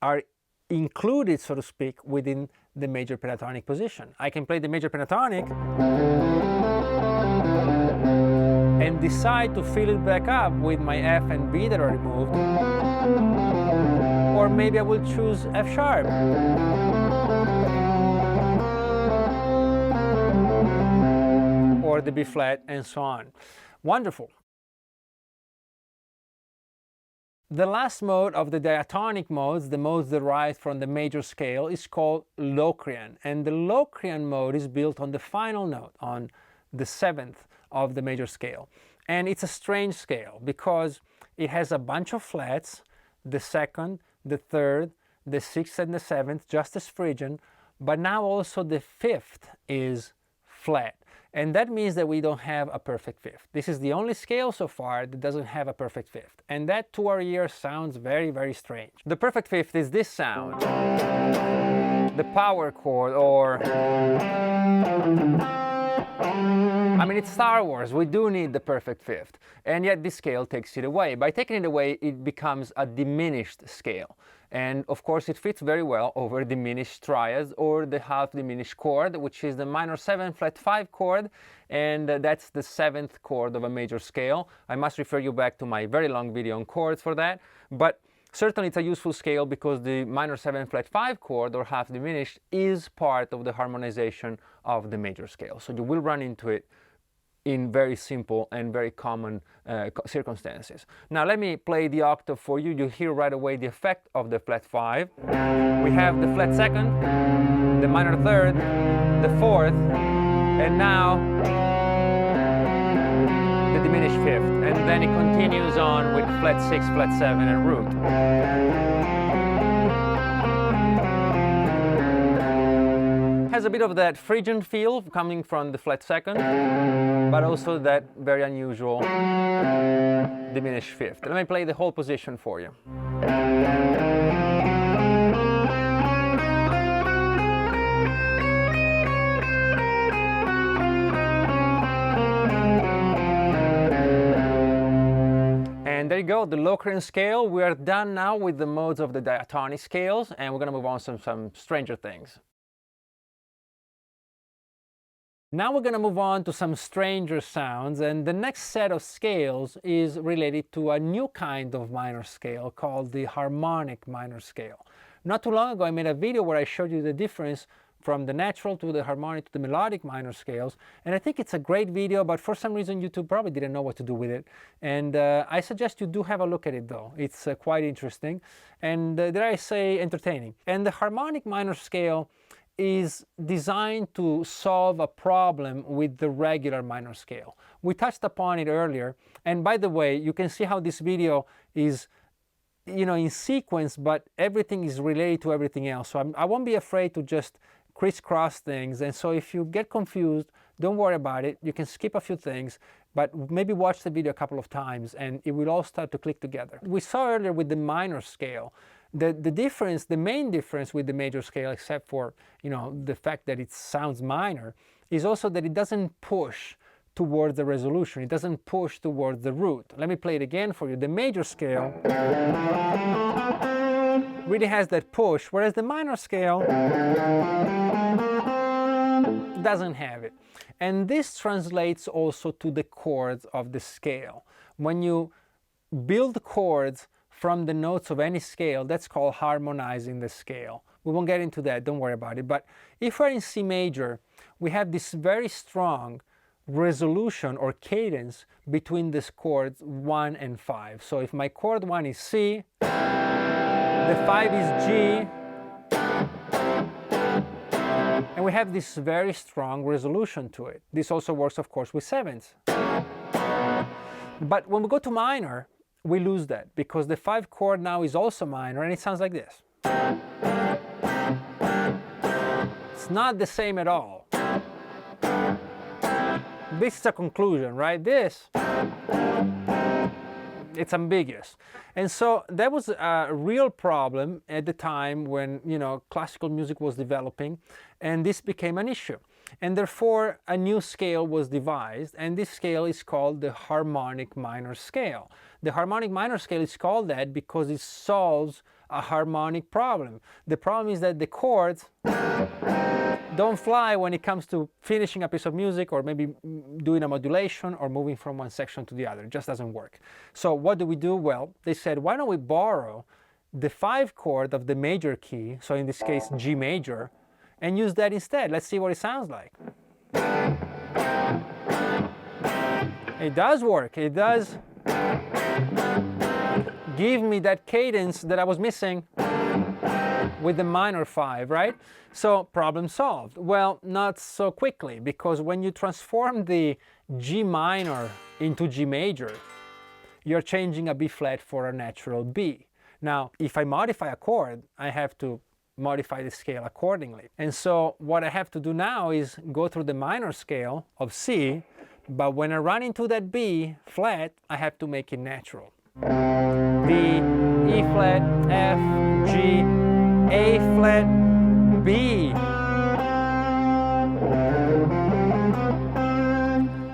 are included, so to speak, within the major pentatonic position. I can play the major pentatonic and decide to fill it back up with my F and B that are removed, or maybe I will choose F sharp. Or the B flat, and so on. Wonderful. The last mode of the diatonic modes, the modes derived from the major scale, is called Locrian. And the Locrian mode is built on the final note, on the seventh of the major scale. And it's a strange scale because it has a bunch of flats, the second, the third, the sixth, and the seventh, just as Phrygian, but now also the fifth is flat. And that means that we don't have a perfect fifth. This is the only scale so far that doesn't have a perfect fifth. And that to our ear sounds very, very strange. The perfect fifth is this sound. The power chord, or... I mean, it's Star Wars. We do need the perfect fifth. And yet this scale takes it away. By taking it away, it becomes a diminished scale. And of course, it fits very well over diminished triads or the half diminished chord, which is the minor 7 flat 5 chord, and that's the seventh chord of a major scale. I must refer you back to my very long video on chords for that, but certainly it's a useful scale because the minor 7 flat 5 chord or half diminished is part of the harmonization of the major scale. So you will run into it in very simple and very common circumstances. Now let me play the octave for you. You hear right away the effect of the flat 5. We have the flat second, the minor third, the fourth, and now the diminished fifth. And then it continues on with flat 6, flat 7, and root. Has a bit of that Phrygian feel coming from the flat second, but also that very unusual diminished fifth. Let me play the whole position for you. And there you go, the Locrian scale. We are done now with the modes of the diatonic scales, and we're going to move on to some stranger things. Now we're going to move on to some stranger sounds, and the next set of scales is related to a new kind of minor scale called the harmonic minor scale. Not too long ago I made a video where I showed you the difference from the natural to the harmonic to the melodic minor scales, and I think it's a great video, but for some reason YouTube probably didn't know what to do with it, and I suggest you do have a look at it though. It's quite interesting and dare I say entertaining. And the harmonic minor scale is designed to solve a problem with the regular minor scale. We touched upon it earlier, and by the way, you can see how this video is, you know, in sequence, but everything is related to everything else. So I won't be afraid to just crisscross things, and so if you get confused, don't worry about it. You can skip a few things, but maybe watch the video a couple of times and it will all start to click together. We saw earlier with the minor scale The difference, the main difference with the major scale, except for, you know, the fact that it sounds minor, is also that it doesn't push towards the resolution. It doesn't push towards the root. Let me play it again for you. The major scale really has that push, whereas the minor scale doesn't have it. And this translates also to the chords of the scale. When you build chords from the notes of any scale, that's called harmonizing the scale. We won't get into that, don't worry about it. But if we're in C major, we have this very strong resolution or cadence between these chords 1 and 5. So if my chord 1 is C, the 5 is G, and we have this very strong resolution to it. This also works, of course, with sevenths. But when we go to minor, we lose that, because the 5 chord now is also minor, and it sounds like this. It's not the same at all. This is a conclusion, right? This, it's ambiguous. And so that was a real problem at the time when, you know, classical music was developing, and this became an issue. And therefore, a new scale was devised, and this scale is called the harmonic minor scale. The harmonic minor scale is called that because it solves a harmonic problem. The problem is that the chords don't fly when it comes to finishing a piece of music, or maybe doing a modulation, or moving from one section to the other. It just doesn't work. So what do we do? Well, they said, why don't we borrow the 5 chord of the major key, so in this case G major, and use that instead. Let's see what it sounds like. It does work. It does give me that cadence that I was missing with the minor 5, right? So problem solved. Well, not so quickly, because when you transform the G minor into G major, you're changing a B flat for a natural B. Now, if I modify a chord, I have to modify the scale accordingly. And so what I have to do now is go through the minor scale of C, but when I run into that B flat, I have to make it natural. B, E flat, F, G, A flat, B.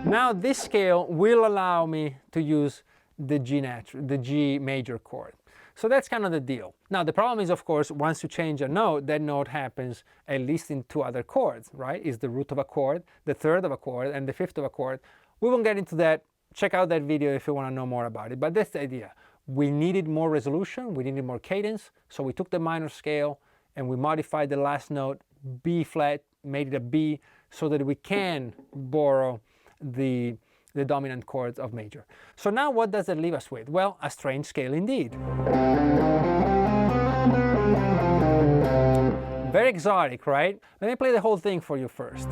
Now this scale will allow me to use the G major chord. So that's kind of the deal. Now the problem is, of course, once you change a note, that note happens at least in 2 other chords, right? It's the root of a chord, the third of a chord, and the fifth of a chord. We won't get into that. Check out that video if you want to know more about it. But that's the idea. We needed more resolution, we needed more cadence, so we took the minor scale and we modified the last note, B flat, made it a B, so that we can borrow the dominant chords of major. So now what does that leave us with? Well, a strange scale indeed. Very exotic, right? Let me play the whole thing for you first.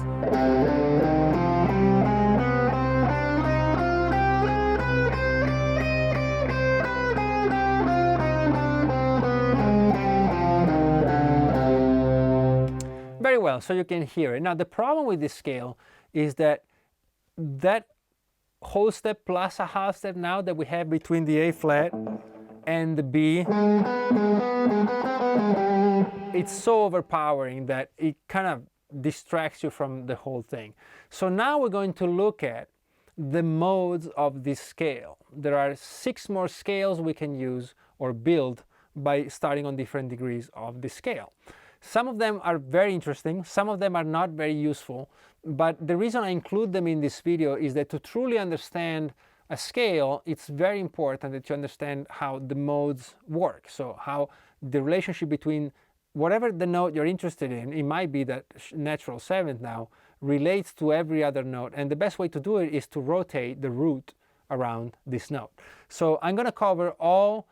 Very well, so you can hear it. Now the problem with this scale is that whole step plus a half step now that we have between the A flat and the B, it's so overpowering that it kind of distracts you from the whole thing. So now we're going to look at the modes of this scale. There are 6 more scales we can use or build by starting on different degrees of the scale. Some of them are very interesting, some of them are not very useful, but the reason I include them in this video is that to truly understand a scale, it's very important that you understand how the modes work. So how the relationship between whatever the note you're interested in, it might be that natural 7th now, relates to every other note, and the best way to do it is to rotate the root around this note. So I'm going to cover all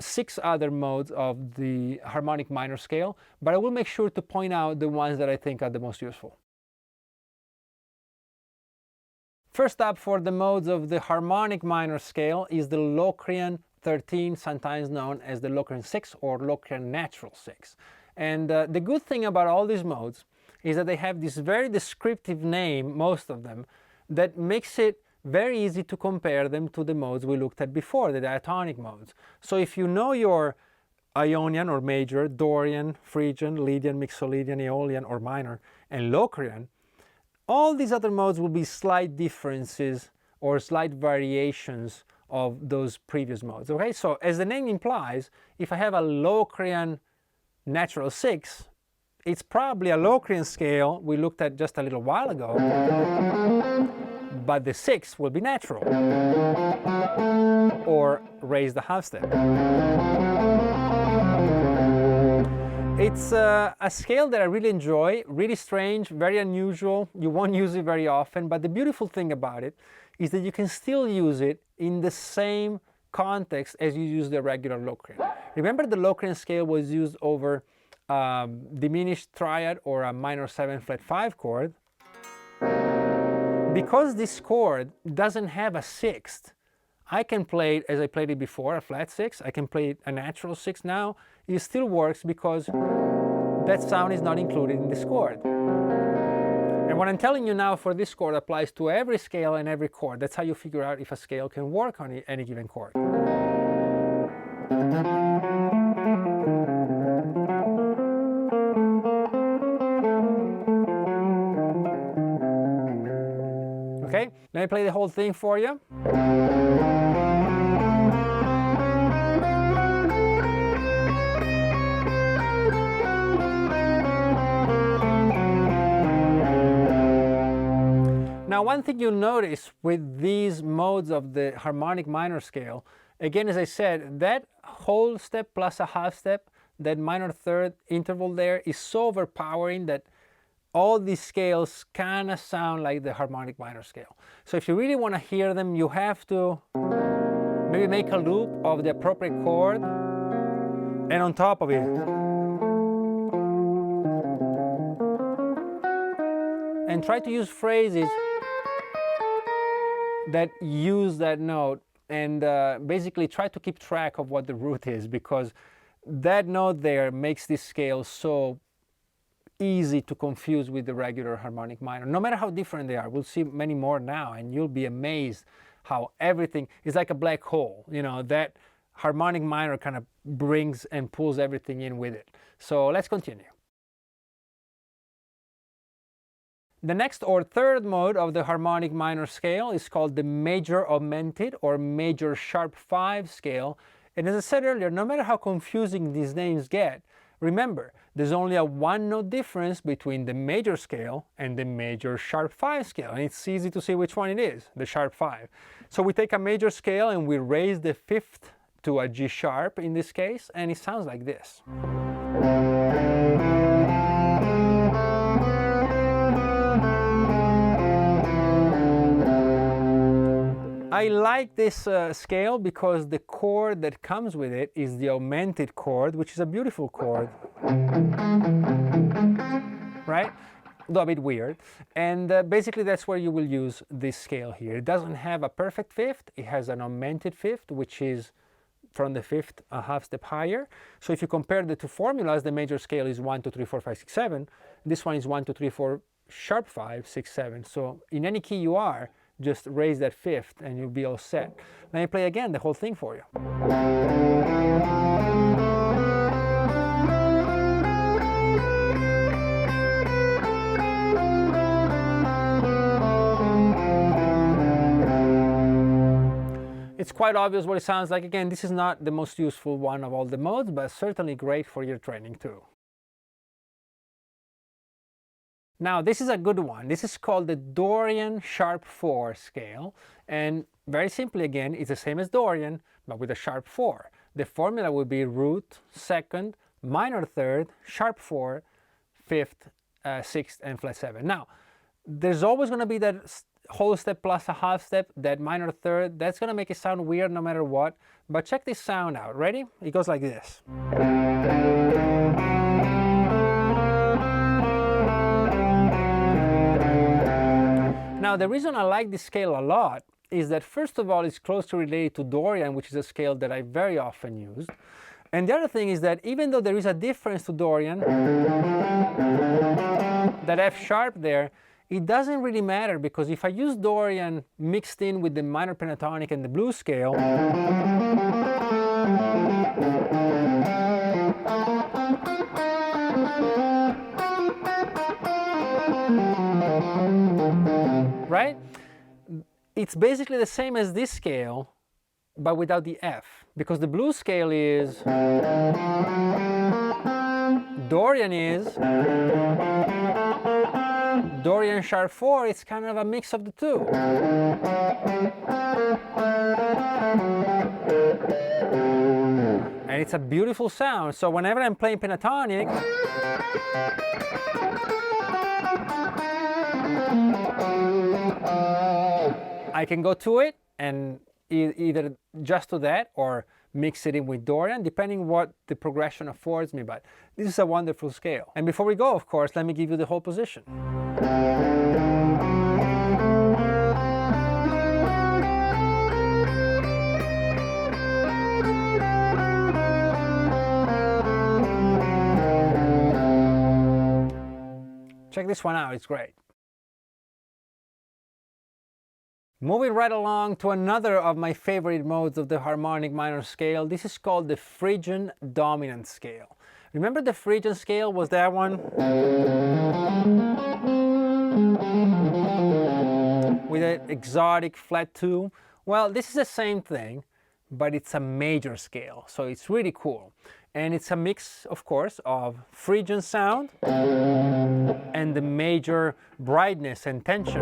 6 other modes of the harmonic minor scale, but I will make sure to point out the ones that I think are the most useful. First up for the modes of the harmonic minor scale is the Locrian 13, sometimes known as the Locrian 6 or Locrian natural 6. And the good thing about all these modes is that they have this very descriptive name, most of them, that makes it very easy to compare them to the modes we looked at before, the diatonic modes. So if you know your Ionian or major, Dorian, Phrygian, Lydian, Mixolydian, Aeolian or minor, and Locrian, all these other modes will be slight differences or slight variations of those previous modes. Okay, so as the name implies, if I have a Locrian natural 6, it's probably a Locrian scale we looked at just a little while ago, but the 6 will be natural, or raise the half step. It's a scale that I really enjoy, really strange, very unusual. You won't use it very often, but the beautiful thing about it is that you can still use it in the same context as you use the regular Locrian. Remember, the Locrian scale was used over diminished triad or a minor 7 flat 5 chord. Because this chord doesn't have a sixth, I can play it as I played it before, a flat 6. I can play it a natural 6 now. It still works because that sound is not included in this chord. And what I'm telling you now for this chord applies to every scale and every chord. That's how you figure out if a scale can work on any given chord. Okay, let me play the whole thing for you. Now, one thing you'll notice with these modes of the harmonic minor scale, again, as I said, that whole step plus a half step, that minor third interval there is so overpowering that all these scales kind of sound like the harmonic minor scale. So if you really want to hear them, you have to maybe make a loop of the appropriate chord, and on top of it, and try to use phrases that use that note, and basically try to keep track of what the root is, because that note there makes this scale so easy to confuse with the regular harmonic minor, no matter how different they are. We'll see many more now, and you'll be amazed how everything is like a black hole. You know, that harmonic minor kind of brings and pulls everything in with it. So let's continue. The next or third mode of the harmonic minor scale is called the major augmented or major sharp 5 scale. And as I said earlier, no matter how confusing these names get, remember, there's only a one note difference between the major scale and the major sharp 5 scale. And it's easy to see which one it is, the sharp 5. So we take a major scale and we raise the fifth to a G sharp in this case, and it sounds like this. I like this scale because the chord that comes with it is the augmented chord, which is a beautiful chord, right? Though a bit weird. And basically that's where you will use this scale here. It doesn't have a perfect fifth, it has an augmented fifth, which is from the fifth a half step higher. So if you compare the two formulas, the major scale is 1, 2, 3, 4, 5, 6, 7. This one is 1, 2, 3, 4, sharp 5, 6, 7. So in any key you are, just raise that fifth and you'll be all set. Let me play again the whole thing for you. It's quite obvious what it sounds like. Again, this is not the most useful one of all the modes, but certainly great for your training too. Now, this is a good one. This is called the Dorian sharp 4 scale. And very simply, again, it's the same as Dorian, but with a sharp 4. The formula would be root, second, minor third, sharp 4, fifth, sixth, and flat 7. Now, there's always going to be that whole step plus a half step, that minor third. That's going to make it sound weird no matter what. But check this sound out. Ready? It goes like this. Now, the reason I like this scale a lot is that, first of all, it's closely related to Dorian, which is a scale that I very often use. And the other thing is that even though there is a difference to Dorian, that F sharp there, it doesn't really matter, because if I use Dorian mixed in with the minor pentatonic and the blues scale, right? It's basically the same as this scale, but without the F, because the blues scale is, Dorian is, Dorian sharp 4, it's kind of a mix of the two. And it's a beautiful sound. So whenever I'm playing pentatonic, I can go to it and either just to that or mix it in with Dorian, depending what the progression affords me. But this is a wonderful scale. And before we go, of course, let me give you the whole position. Check this one out, it's great. Moving right along to another of my favorite modes of the harmonic minor scale. This is called the Phrygian Dominant scale. Remember the Phrygian scale was that one? With an exotic flat 2. Well, this is the same thing, but it's a major scale, so it's really cool. And it's a mix, of course, of Phrygian sound and the major brightness and tension.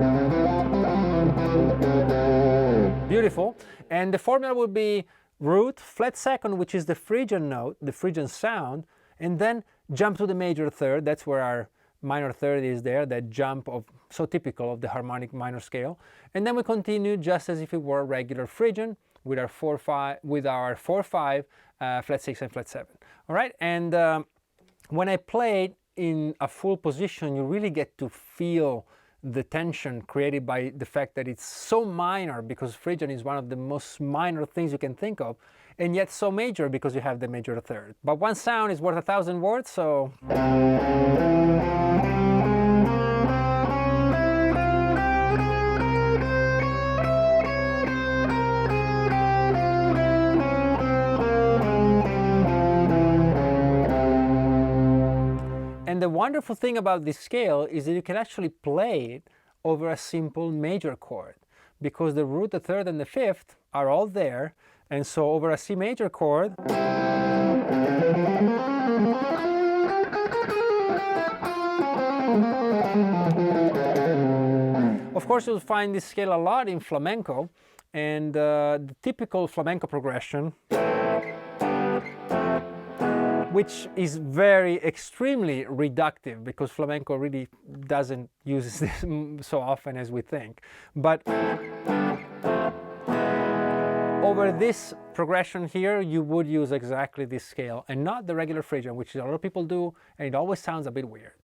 Beautiful. And the formula would be root, flat second, which is the Phrygian note, the Phrygian sound, and then jump to the major third. That's where our minor third is there, that jump of, so typical of the harmonic minor scale. And then we continue just as if it were regular Phrygian with our 4/5, flat 6 and flat 7. All right, and when I play it in a full position, you really get to feel the tension created by the fact that it's so minor, because Phrygian is one of the most minor things you can think of, and yet so major because you have the major third. But one sound is worth 1,000 words, so... And the wonderful thing about this scale is that you can actually play it over a simple major chord, because the root, the third, and the fifth are all there, and so over a C major chord, of course you'll find this scale a lot in flamenco, and the typical flamenco progression, which is very extremely reductive, because flamenco really doesn't use this so often as we think. But over this progression here, you would use exactly this scale and not the regular Phrygian, which a lot of people do, and it always sounds a bit weird.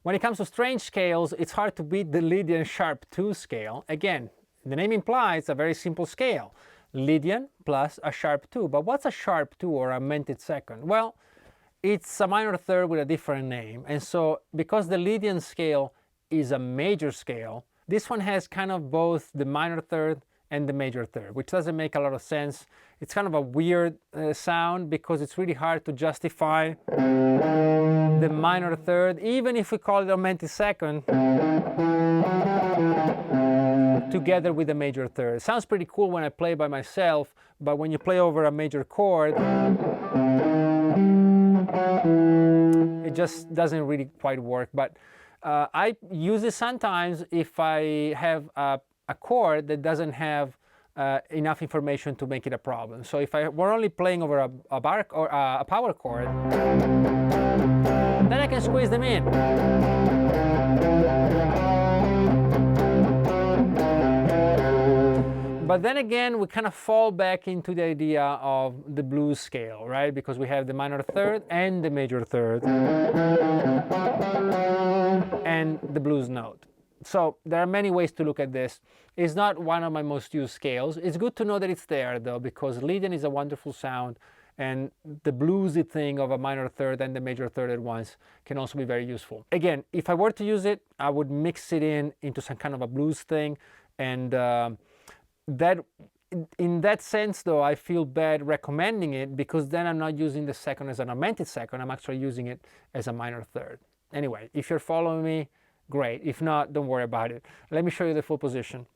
When it comes to strange scales, it's hard to beat the Lydian sharp 2 scale. Again, the name implies a very simple scale. Lydian plus a sharp 2. But what's a sharp 2 or augmented second? Well, it's a minor third with a different name. And so because the Lydian scale is a major scale, this one has kind of both the minor third and the major third, which doesn't make a lot of sense. It's kind of a weird sound, because it's really hard to justify the minor third, even if we call it augmented second, together with the major third. It sounds pretty cool when I play by myself, but when you play over a major chord, it just doesn't really quite work. But I use it sometimes if I have a chord that doesn't have enough information to make it a problem. So if I were only playing over a bar or a power chord, then I can squeeze them in. But then again, we kind of fall back into the idea of the blues scale, right? Because we have the minor third and the major third and the blues note. So there are many ways to look at this. It's not one of my most used scales. It's good to know that it's there, though, because Lydian is a wonderful sound, and the bluesy thing of a minor third and the major third at once can also be very useful. Again, if I were to use it, I would mix it into some kind of a blues thing, and in that sense, though, I feel bad recommending it, because then I'm not using the second as an augmented second, I'm actually using it as a minor third. Anyway, if you're following me, great. If not, don't worry about it. Let me show you the full position.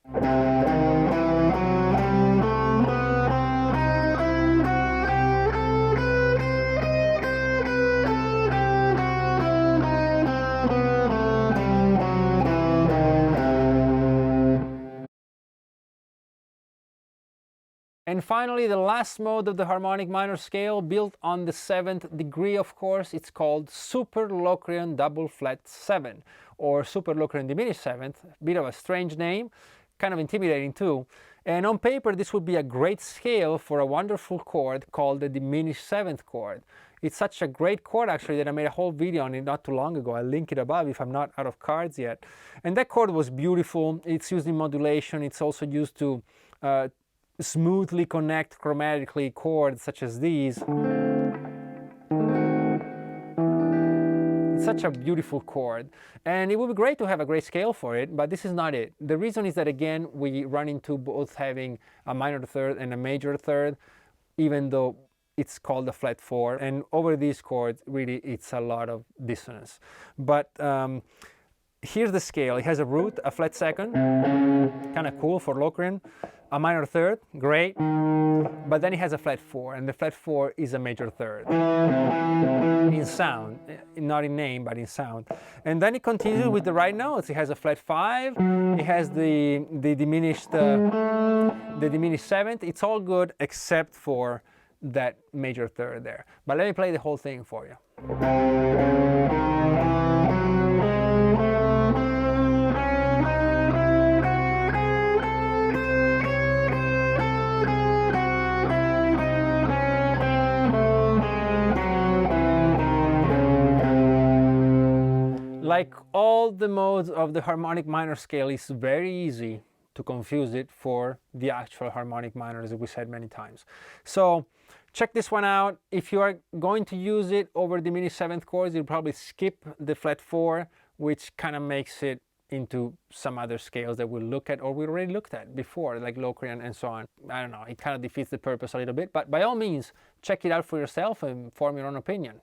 And finally, the last mode of the harmonic minor scale, built on the 7th degree, of course, it's called Super Locrian Double Flat 7, or Super Locrian Diminished 7th, bit of a strange name, kind of intimidating too. And on paper, this would be a great scale for a wonderful chord called the Diminished 7th chord. It's such a great chord, actually, that I made a whole video on it not too long ago. I'll link it above if I'm not out of cards yet. And that chord was beautiful. It's used in modulation. It's also used to smoothly connect chromatically chords such as these. It's such a beautiful chord, and it would be great to have a great scale for it, but this is not it. The reason is that, again, we run into both having a minor third and a major third, even though it's called a flat 4, and over these chords really it's a lot of dissonance. But here's the scale. It has a root, a flat second, kind of cool for Locrian, a minor third, great, but then it has a flat 4, and the flat 4 is a major third in sound, not in name, but in sound. And then it continues with the right notes. It has a flat 5, it has the diminished 7th. It's all good except for that major third there. But let me play the whole thing for you. Like all the modes of the harmonic minor scale, it's very easy to confuse it for the actual harmonic minor, as we said many times. So check this one out. If you are going to use it over diminished 7th chords, you'll probably skip the flat 4, which kind of makes it into some other scales that we'll look at, or we already looked at before, like Locrian and so on. I don't know, it kind of defeats the purpose a little bit, but by all means, check it out for yourself and form your own opinion.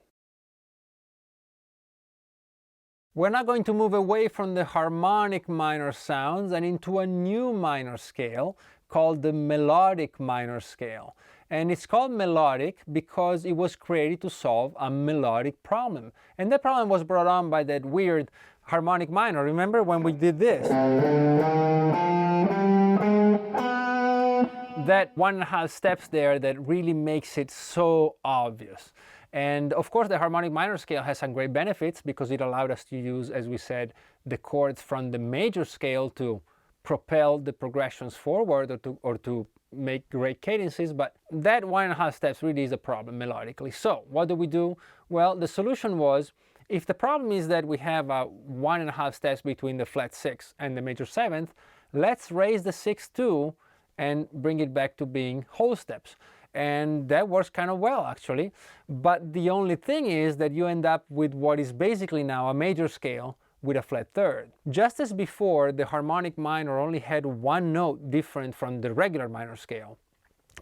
We're now going to move away from the harmonic minor sounds and into a new minor scale called the melodic minor scale. And it's called melodic because it was created to solve a melodic problem. And that problem was brought on by that weird harmonic minor. Remember when we did this? That 1.5 steps there that really makes it so obvious. And of course, the harmonic minor scale has some great benefits because it allowed us to use, as we said, the chords from the major scale to propel the progressions forward or to make great cadences. But that 1.5 steps really is a problem melodically. So what do? Well, the solution was, if the problem is that we have a 1.5 steps between the flat 6 and the major 7th, let's raise the 6 too and bring it back to being whole steps. And that works kind of well, actually. But the only thing is that you end up with what is basically now a major scale with a flat third. Just as before, the harmonic minor only had one note different from the regular minor scale.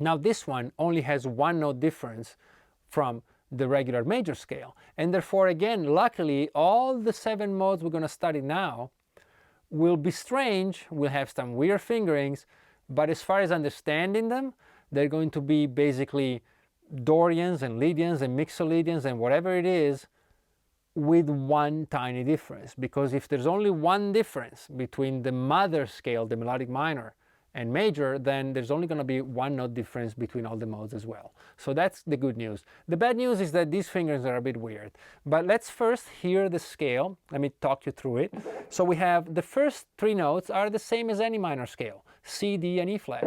Now this one only has one note difference from the regular major scale. And therefore, again, luckily, all the 7 modes we're going to study now will be strange, will have some weird fingerings, but as far as understanding them, they're going to be basically Dorians and Lydians and Mixolydians and whatever it is, with one tiny difference. Because if there's only one difference between the mother scale, the melodic minor, and major, then there's only going to be one note difference between all the modes as well. So that's the good news. The bad news is that these fingers are a bit weird. But let's first hear the scale. Let me talk you through it. So we have the first 3 notes are the same as any minor scale, C, D, and E flat.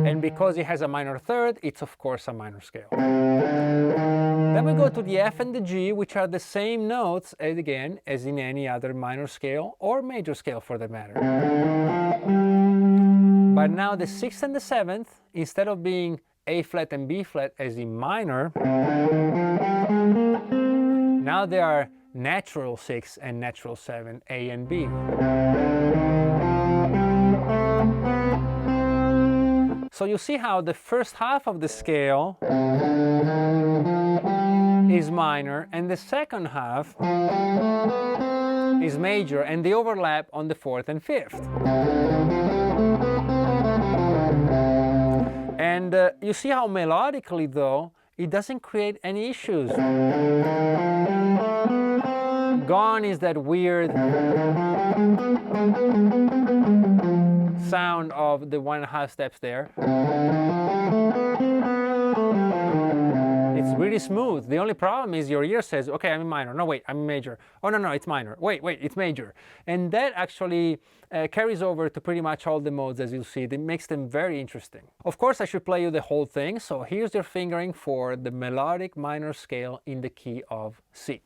And because it has a minor third, it's of course a minor scale. Then we go to the F and the G, which are the same notes, again, as in any other minor scale or major scale for that matter. But now the 6th and the 7th, instead of being A flat and B flat as in minor, now they are natural 6 and natural 7, A and B. So you see how the first half of the scale is minor and the second half is major, and they overlap on the 4th and 5th. And you see how melodically, though, it doesn't create any issues. Gone is that weird sound of the 1.5 steps there. It's really smooth. The only problem is your ear says, okay, I'm in minor. No, wait, I'm in major. Oh, no, it's minor. Wait, it's major. And that actually carries over to pretty much all the modes, as you'll see. It makes them very interesting. Of course, I should play you the whole thing. So here's your fingering for the melodic minor scale in the key of C.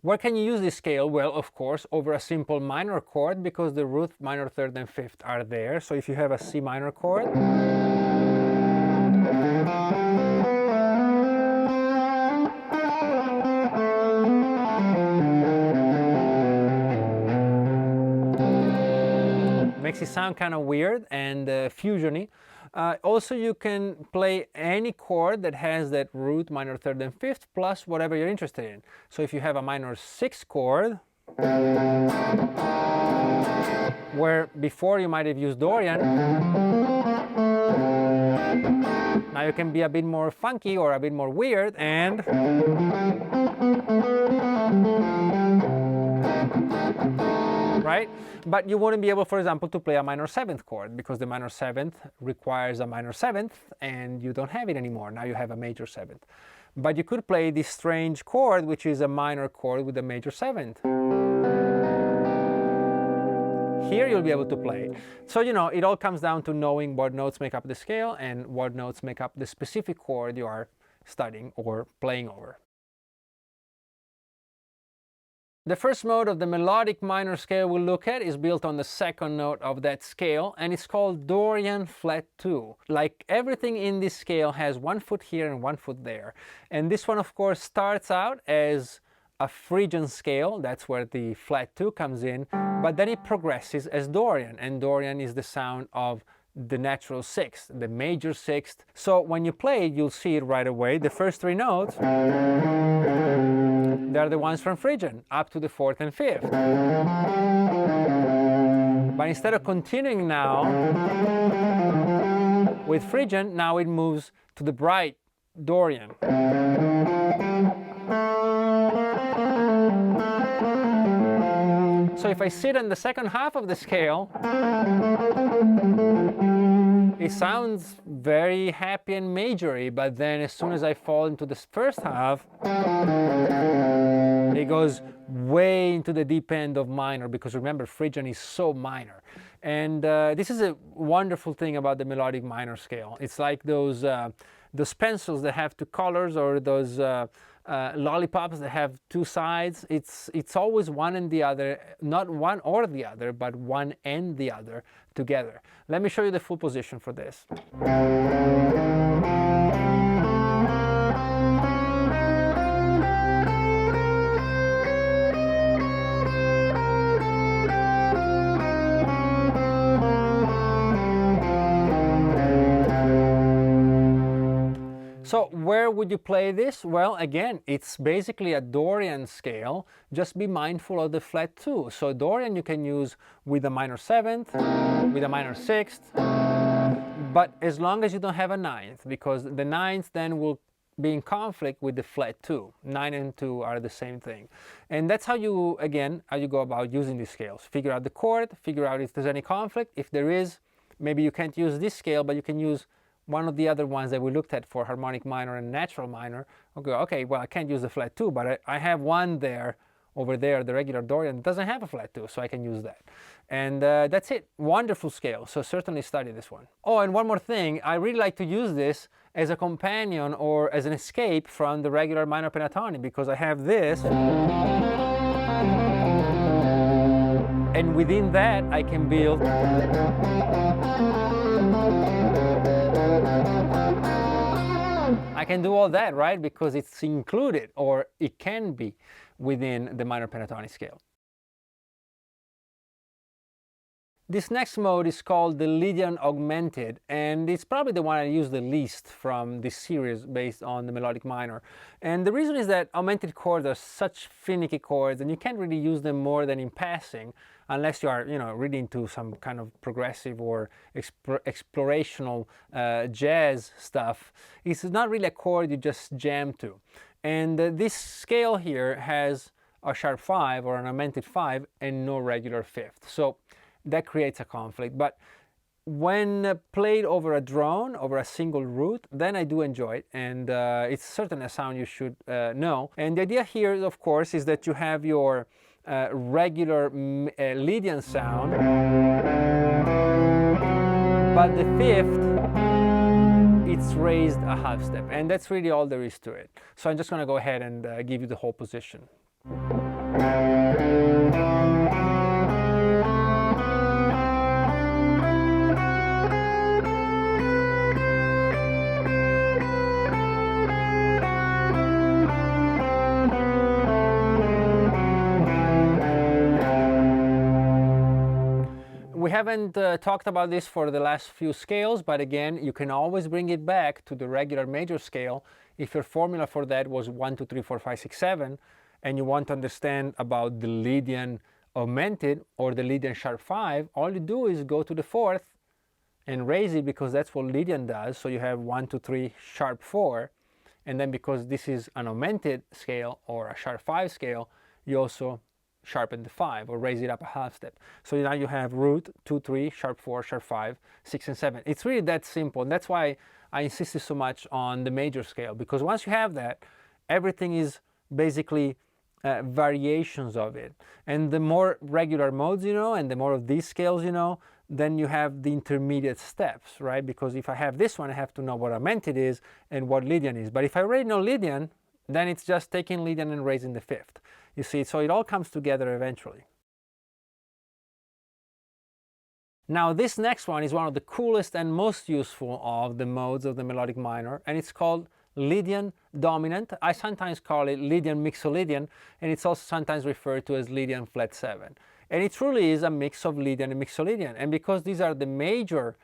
Where can you use this scale? Well, of course, over a simple minor chord, because the root, minor, 3rd, and 5th are there. So if you have a C minor chord, makes it sound kind of weird and fusiony. Also, you can play any chord that has that root, minor, 3rd, and 5th, plus whatever you're interested in. So if you have a minor 6 chord, where before you might have used Dorian, now you can be a bit more funky or a bit more weird, and right? But you wouldn't be able, for example, to play a minor 7th chord, because the minor 7th requires a minor 7th, and you don't have it anymore. Now you have a major 7th. But you could play this strange chord, which is a minor chord with a major 7th. Here you'll be able to play. So, you know, it all comes down to knowing what notes make up the scale and what notes make up the specific chord you are studying or playing over. The first mode of the melodic minor scale we'll look at is built on the 2nd note of that scale, and it's called Dorian flat 2. Like everything in this scale has 1 foot here and 1 foot there. And this one, of course, starts out as a Phrygian scale. That's where the flat 2 comes in, but then it progresses as Dorian, and Dorian is the sound of the natural 6th, the major 6th. So when you play it, you'll see it right away. The first 3 notes, they're the ones from Phrygian, up to the 4th and 5th. But instead of continuing now with Phrygian, now it moves to the bright Dorian. So if I sit on the 2nd half of the scale, it sounds very happy and majory, but then as soon as I fall into the 1st half, it goes way into the deep end of minor, because remember, Phrygian is so minor. And this is a wonderful thing about the melodic minor scale. It's like those pencils that have 2 colors, or those lollipops that have 2 sides. It's always one and the other, not one or the other, but one and the other together. Let me show you the full position for this. So where would you play this? Well, again, it's basically a Dorian scale. Just be mindful of the flat 2. So Dorian you can use with a minor 7th, with a minor 6th, but as long as you don't have a 9th, because the 9th then will be in conflict with the flat 2. 9 and 2 are the same thing. And that's how you, again, how you go about using these scales. Figure out the chord, figure out if there's any conflict. If there is, maybe you can't use this scale, but you can use one of the other ones that we looked at for harmonic minor and natural minor. Okay, well, I can't use the flat 2, but I have one there, over there, the regular Dorian doesn't have a flat 2, so I can use that. And that's it. Wonderful scale, so certainly study this one. Oh, and one more thing, I really like to use this as a companion or as an escape from the regular minor pentatonic, because I have this, and within that I can build I can do all that, right? Because it's included, or it can be, within the minor pentatonic scale. This next mode is called the Lydian Augmented, and it's probably the one I use the least from this series based on the Melodic Minor. And the reason is that augmented chords are such finicky chords, and you can't really use them more than in passing, unless you are, really into some kind of progressive or explorational jazz stuff. It's not really a chord you just jam to. And this scale here has a sharp 5 or an augmented 5 and no regular fifth. So that creates a conflict. But when played over a drone, over a single root, then I do enjoy it, and it's certainly a sound you should know. And the idea here, of course, is that you have your regular Lydian sound, but the fifth, it's raised a half step, and that's really all there is to it. So I'm just going to go ahead and give you the whole position. We haven't talked about this for the last few scales, but again, you can always bring it back to the regular major scale. If your formula for that was 1, 2, 3, 4, 5, 6, 7, and you want to understand about the Lydian Augmented or the Lydian sharp 5, all you do is go to the fourth and raise it, because that's what Lydian does. So you have 1, 2, 3, sharp 4, and then because this is an augmented scale or a sharp 5 scale, you also sharpen the 5 or raise it up a half step. So now you have root 2, 3, sharp 4, sharp 5, 6, and 7. It's really that simple, and that's why I insisted so much on the major scale, because once you have that, everything is basically variations of it. And the more regular modes you know, and the more of these scales you know, then you have the intermediate steps, right? Because if I have this one, I have to know what augmented is and what Lydian is. But if I already know Lydian, then it's just taking Lydian and raising the fifth. You see, so it all comes together eventually. Now this next one is one of the coolest and most useful of the modes of the Melodic Minor, and it's called Lydian Dominant. I sometimes call it Lydian Mixolydian, and it's also sometimes referred to as Lydian flat 7. And it truly is a mix of Lydian and Mixolydian, and because these are the major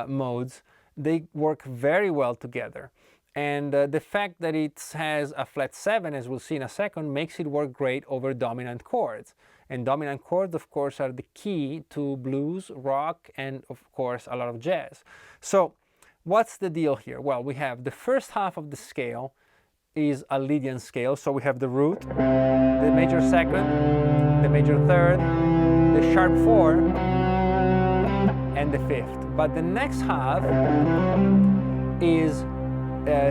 modes, they work very well together. And the fact that it has a flat 7, as we'll see in a second, makes it work great over dominant chords. And dominant chords, of course, are the key to blues, rock, and of course a lot of jazz. So what's the deal here? Well, we have the first half of the scale is a Lydian scale. So we have the root, the major second, the major third, the sharp 4, and the fifth. But the next half is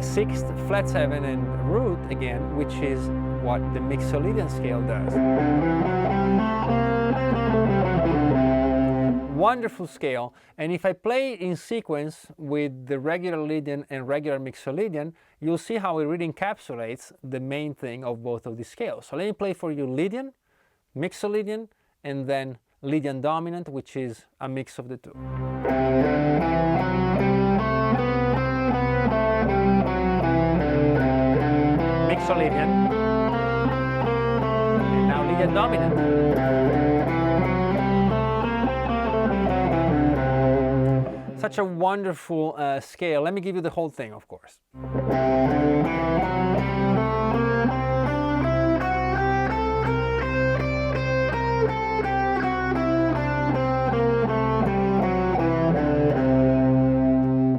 sixth, flat 7, and root again, which is what the Mixolydian scale does. Wonderful scale, and if I play in sequence with the regular Lydian and regular Mixolydian, you'll see how it really encapsulates the main thing of both of these scales. So let me play for you Lydian, Mixolydian, and then Lydian Dominant, which is a mix of the two. Mixolydian, and now Lydian Dominant. Such a wonderful scale. Let me give you the whole thing, of course.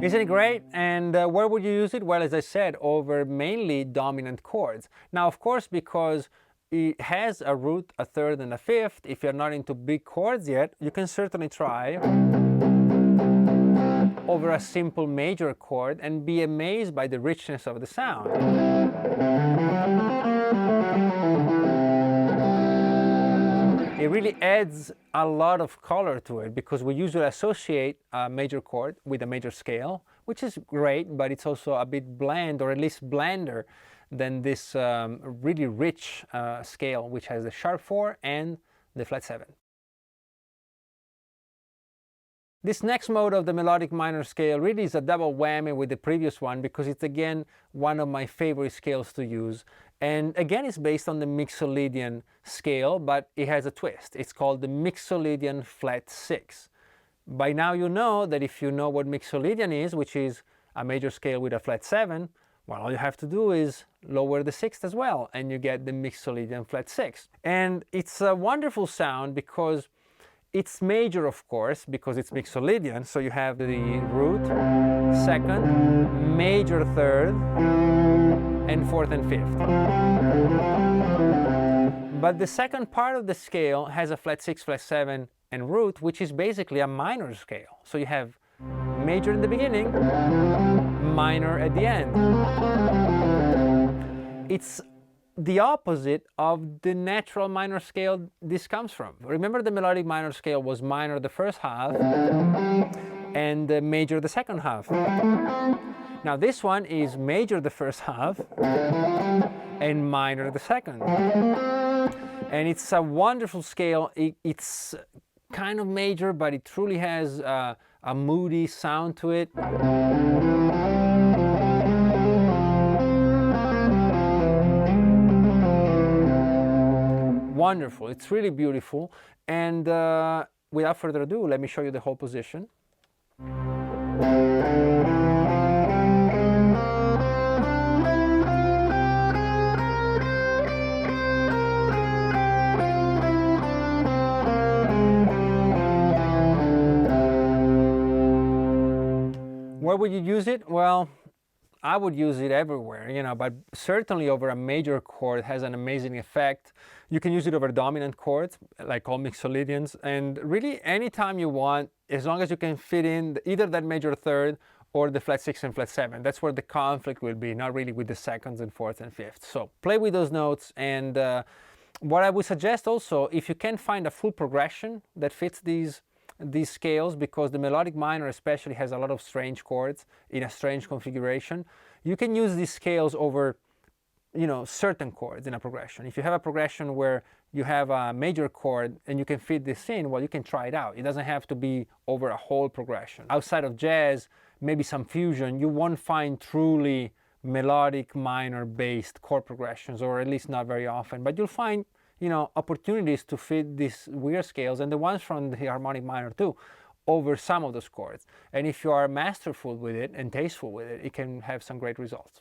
Isn't it great? And where would you use it? Well, as I said, over mainly dominant chords. Now, of course, because it has a root, a third, and a fifth, if you're not into big chords yet, you can certainly try over a simple major chord and be amazed by the richness of the sound. It really adds a lot of color to it, because we usually associate a major chord with a major scale, which is great, but it's also a bit bland, or at least blander than this really rich scale, which has the sharp 4 and the flat 7. This next mode of the Melodic Minor scale really is a double whammy with the previous one, because it's again one of my favorite scales to use. And again, it's based on the Mixolydian scale, but it has a twist. It's called the Mixolydian flat 6. By now you know that if you know what Mixolydian is, which is a major scale with a flat 7, well, all you have to do is lower the 6th as well, and you get the Mixolydian flat 6. And it's a wonderful sound because it's major, of course, because it's Mixolydian, so you have the root, 2nd, major 3rd, and 4th and 5th. But the second part of the scale has a flat 6, flat 7, and root, which is basically a minor scale. So you have major in the beginning, minor at the end. It's the opposite of the natural minor scale this comes from. Remember, the melodic minor scale was minor the first half and major the second half. Now this one is major the first half and minor the second. And it's a wonderful scale. It's kind of major, but it truly has a moody sound to it. Wonderful, it's really beautiful. And without further ado, let me show you the whole position. Where would you use it? Well, I would use it everywhere, you know, but certainly over a major chord it has an amazing effect. You can use it over dominant chords, like all Mixolydians, and really anytime you want, as long as you can fit in either that major 3rd or the flat 6 and flat 7. That's where the conflict will be, not really with the 2nds and 4th and 5th. So play with those notes, and what I would suggest also, if you can find a full progression that fits these scales, because the melodic minor especially has a lot of strange chords in a strange configuration, you can use these scales over, you know, certain chords in a progression. If you have a progression where you have a major chord and you can fit this in, well, you can try it out. It doesn't have to be over a whole progression. Outside of jazz, maybe some fusion, you won't find truly melodic minor based chord progressions, or at least not very often, but you'll find, you know, opportunities to fit these weird scales, and the ones from the harmonic minor too, over some of those chords. And if you are masterful with it and tasteful with it, it can have some great results.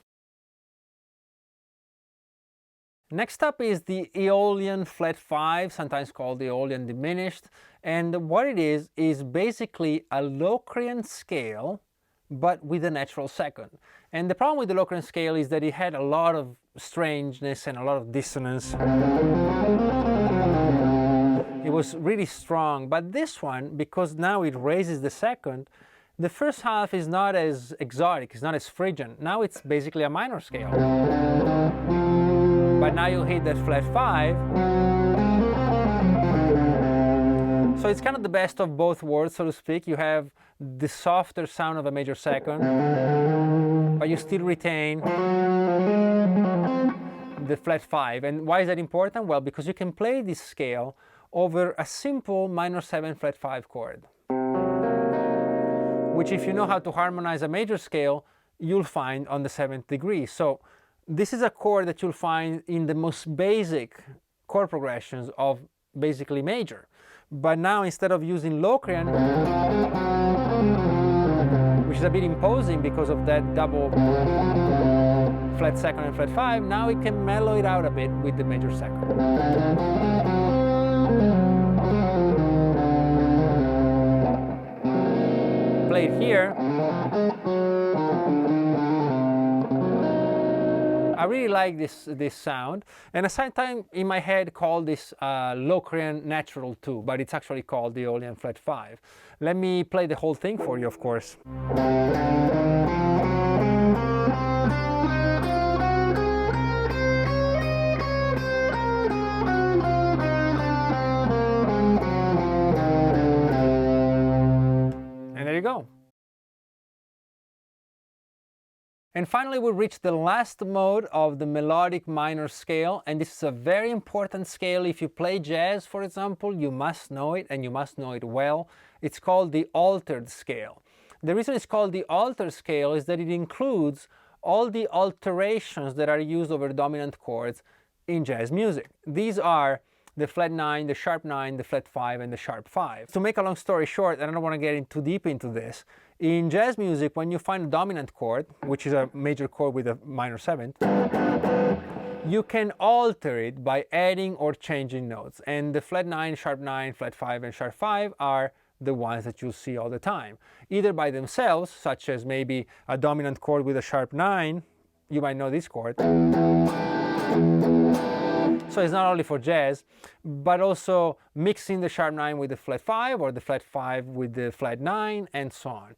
Next up is the Aeolian flat 5, sometimes called the Aeolian diminished. And what it is basically a Locrian scale, but with a natural 2nd. And the problem with the Locrian scale is that it had a lot of strangeness and a lot of dissonance. It was really strong, but this one, because now it raises the 2nd, the first half is not as exotic, it's not as Phrygian. Now it's basically a minor scale. But now you hit that flat 5. So it's kind of the best of both worlds, so to speak. You have the softer sound of a major 2nd, but you still retain the flat 5. And why is that important? Well, because you can play this scale over a simple minor 7 flat 5 chord, which, if you know how to harmonize a major scale, you'll find on the 7th degree. So this is a chord that you'll find in the most basic chord progressions of basically major. But now, instead of using Locrian, which is a bit imposing because of that double flat 2nd and flat 5, now we can mellow it out a bit with the major 2nd. Play it here. I really like this sound, and I sometimes in my head call this Locrian natural 2, but it's actually called the Aeolian flat 5. Let me play the whole thing for you, of course. And there you go. And finally, we reach the last mode of the melodic minor scale, and this is a very important scale. If you play jazz, for example, you must know it, and you must know it well. It's called the altered scale. The reason it's called the altered scale is that it includes all the alterations that are used over dominant chords in jazz music. These are the flat 9, the sharp 9, the flat 5, and the sharp 5. To make a long story short, and I don't want to get in too deep into this, in jazz music, when you find a dominant chord, which is a major chord with a minor 7th, you can alter it by adding or changing notes. And the flat 9, sharp 9, flat 5, and sharp 5 are the ones that you'll see all the time. Either by themselves, such as maybe a dominant chord with a sharp 9, you might know this chord. So it's not only for jazz, but also mixing the sharp 9 with the flat 5 or the flat 5 with the flat 9 and so on.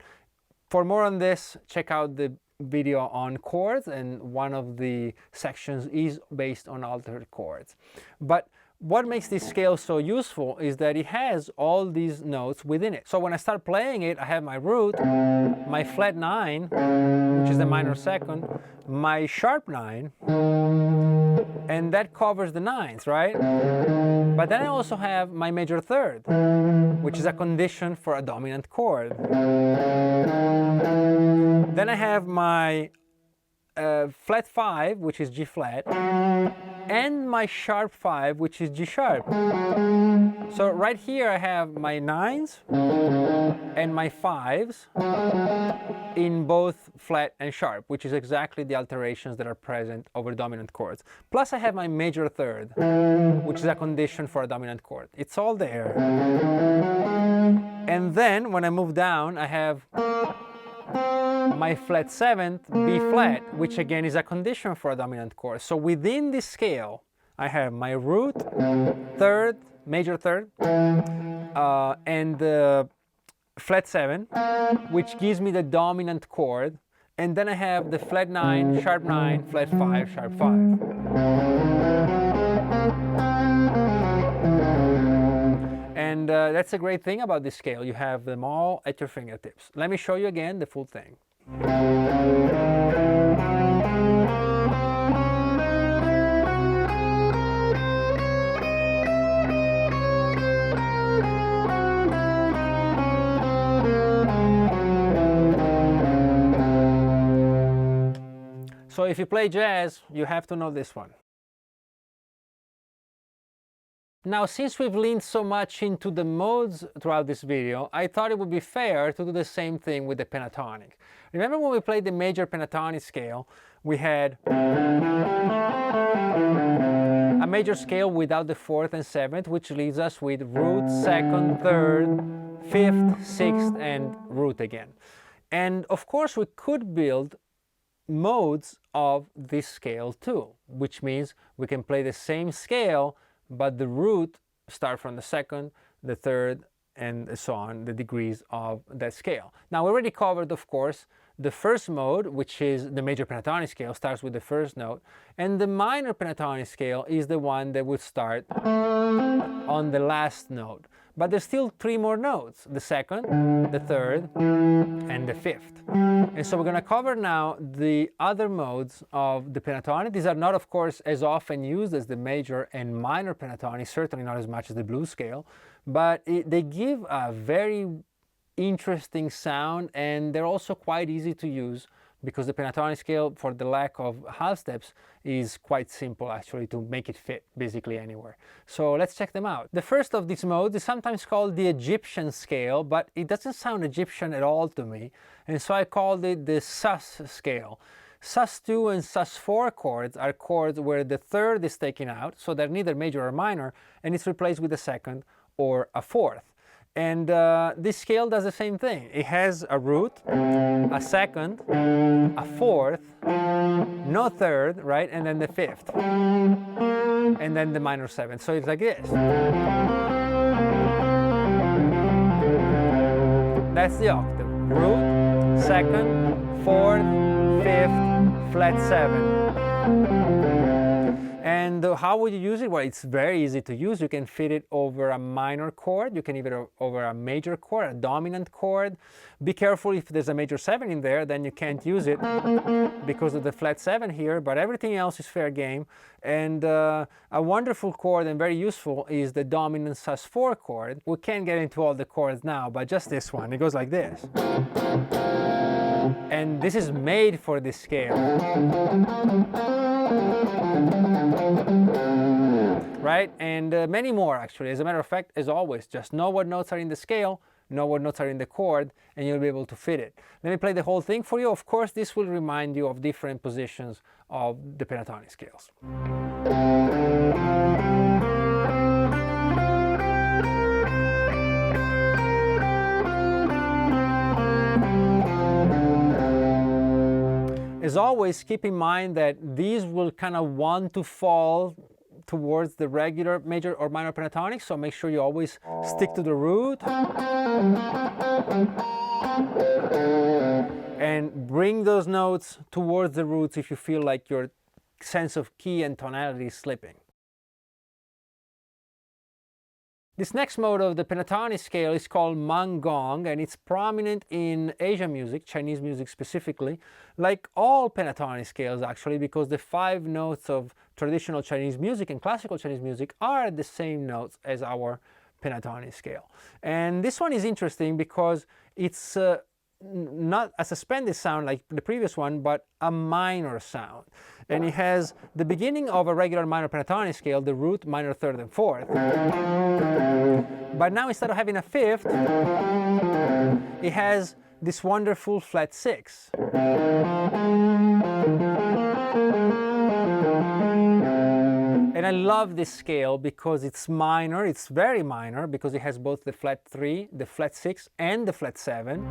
For more on this, check out the video on chords, and one of the sections is based on altered chords. But what makes this scale so useful is that it has all these notes within it. So when I start playing it, I have my root, my flat 9, which is the minor 2nd, my sharp 9, and that covers the 9s, right? But then I also have my major 3rd, which is a condition for a dominant chord. Then I have my flat 5, which is G flat, and my sharp 5, which is G sharp. So right here I have my 9s and my 5s in both flat and sharp, which is exactly the alterations that are present over dominant chords. Plus I have my major 3rd, which is a condition for a dominant chord. It's all there. And then when I move down, I have my flat 7th, B flat, which again is a condition for a dominant chord. So within this scale, I have my root, 3rd, major 3rd, and the flat 7, which gives me the dominant chord. And then I have the flat 9, sharp 9, flat 5, sharp 5. And that's a great thing about this scale. You have them all at your fingertips. Let me show you again the full thing. So if you play jazz, you have to know this one. Now, since we've leaned so much into the modes throughout this video, I thought it would be fair to do the same thing with the pentatonic. Remember when we played the major pentatonic scale, we had a major scale without the 4th and 7th, which leaves us with root, 2nd, 3rd, 5th, 6th, and root again. And of course, we could build modes of this scale too, which means we can play the same scale, but the root start from the 2nd, the 3rd, and so on, the degrees of that scale. Now, we already covered, of course, the first mode, which is the major pentatonic scale, starts with the first note, and the minor pentatonic scale is the one that would start on the last note. But there's still 3 more notes, the 2nd, the 3rd, and the 5th. And so we're going to cover now the other modes of the pentatonic. These are not, of course, as often used as the major and minor pentatonic, certainly not as much as the blues scale, but they give a very interesting sound, and they're also quite easy to use because the pentatonic scale, for the lack of half steps, is quite simple actually to make it fit basically anywhere. So let's check them out. The first of these modes is sometimes called the Egyptian scale, but it doesn't sound Egyptian at all to me, and so I called it the sus scale. Sus2 and sus4 chords are chords where the 3rd is taken out, so they're neither major or minor, and it's replaced with a 2nd or a 4th. And this scale does the same thing. It has a root, a 2nd, a 4th, no 3rd, right? And then the 5th. And then the minor 7th. So it's like this. That's the octave. Root, 2nd, 4th, 5th, flat 7. And how would you use it? Well, it's very easy to use. You can fit it over a minor chord. You can even over a major chord, a dominant chord. Be careful if there's a major 7 in there, then you can't use it because of the flat 7 here, but everything else is fair game. And a wonderful chord and very useful is the dominant sus4 chord. We can't get into all the chords now, but just this one. It goes like this. And this is made for this scale. right? And many more actually. As a matter of fact, as always, just know what notes are in the scale, know what notes are in the chord, and you'll be able to fit it. Let me play the whole thing for you. Of course, this will remind you of different positions of the pentatonic scales. As always, keep in mind that these will kind of want to fall towards the regular major or minor pentatonic, so make sure you always stick to the root and bring those notes towards the roots if you feel like your sense of key and tonality is slipping. This next mode of the pentatonic scale is called Gong, and it's prominent in Asian music, Chinese music specifically, like all pentatonic scales actually, because the 5 notes of traditional Chinese music and classical Chinese music are the same notes as our pentatonic scale. And this one is interesting because it's not a suspended sound like the previous one, but a minor sound. And it has the beginning of a regular minor pentatonic scale, the root, minor, third, and fourth. But now instead of having a fifth, it has this wonderful flat 6. And I love this scale because it's minor, it's very minor, because it has both the flat 3, the flat 6, and the flat 7.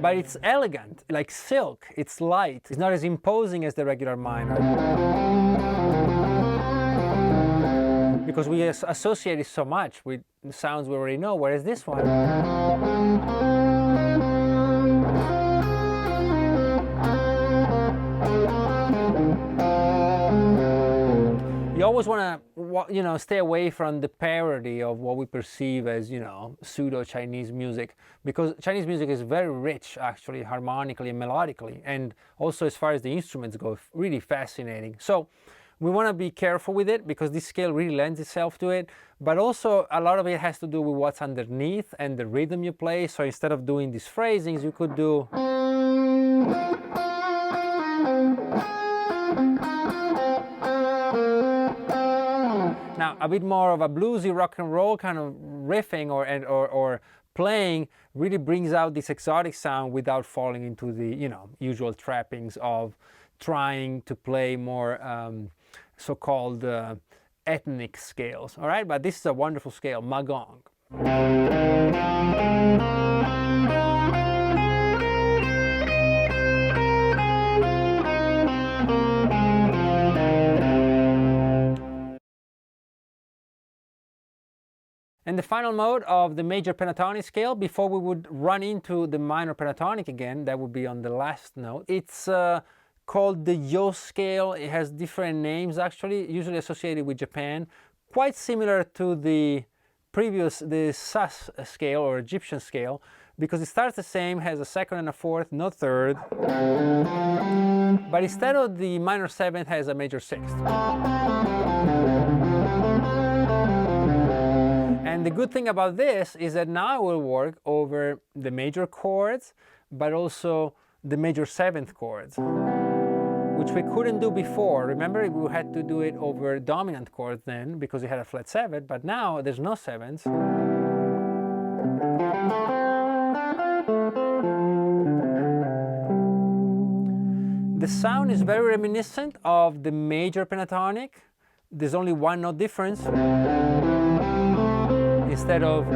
But it's elegant, like silk, it's light, it's not as imposing as the regular minor. Because we associate it so much with the sounds we already know, whereas this one, you always want to, stay away from the parody of what we perceive as, pseudo-Chinese music, because Chinese music is very rich, actually, harmonically and melodically, and also as far as the instruments go, really fascinating. So we want to be careful with it because this scale really lends itself to it, but also a lot of it has to do with what's underneath and the rhythm you play. So instead of doing these phrasings, you could do now a bit more of a bluesy rock and roll kind of riffing or playing really brings out this exotic sound without falling into the usual trappings of trying to play more so-called ethnic scales. All right, but this is a wonderful scale, Gong. And the final mode of the major pentatonic scale, before we would run into the minor pentatonic again, that would be on the last note. It's called the Yo scale. It has different names actually, usually associated with Japan. Quite similar to the previous, the Sas scale or Egyptian scale, because it starts the same, has a second and a fourth, no third. But instead of the minor 7th, has a major 6th. And the good thing about this is that now it will work over the major chords, but also the major 7th chords, which we couldn't do before. Remember, we had to do it over dominant chords then because we had a flat 7, but now there's no 7s. The sound is very reminiscent of the major pentatonic. There's only one note difference. Instead of,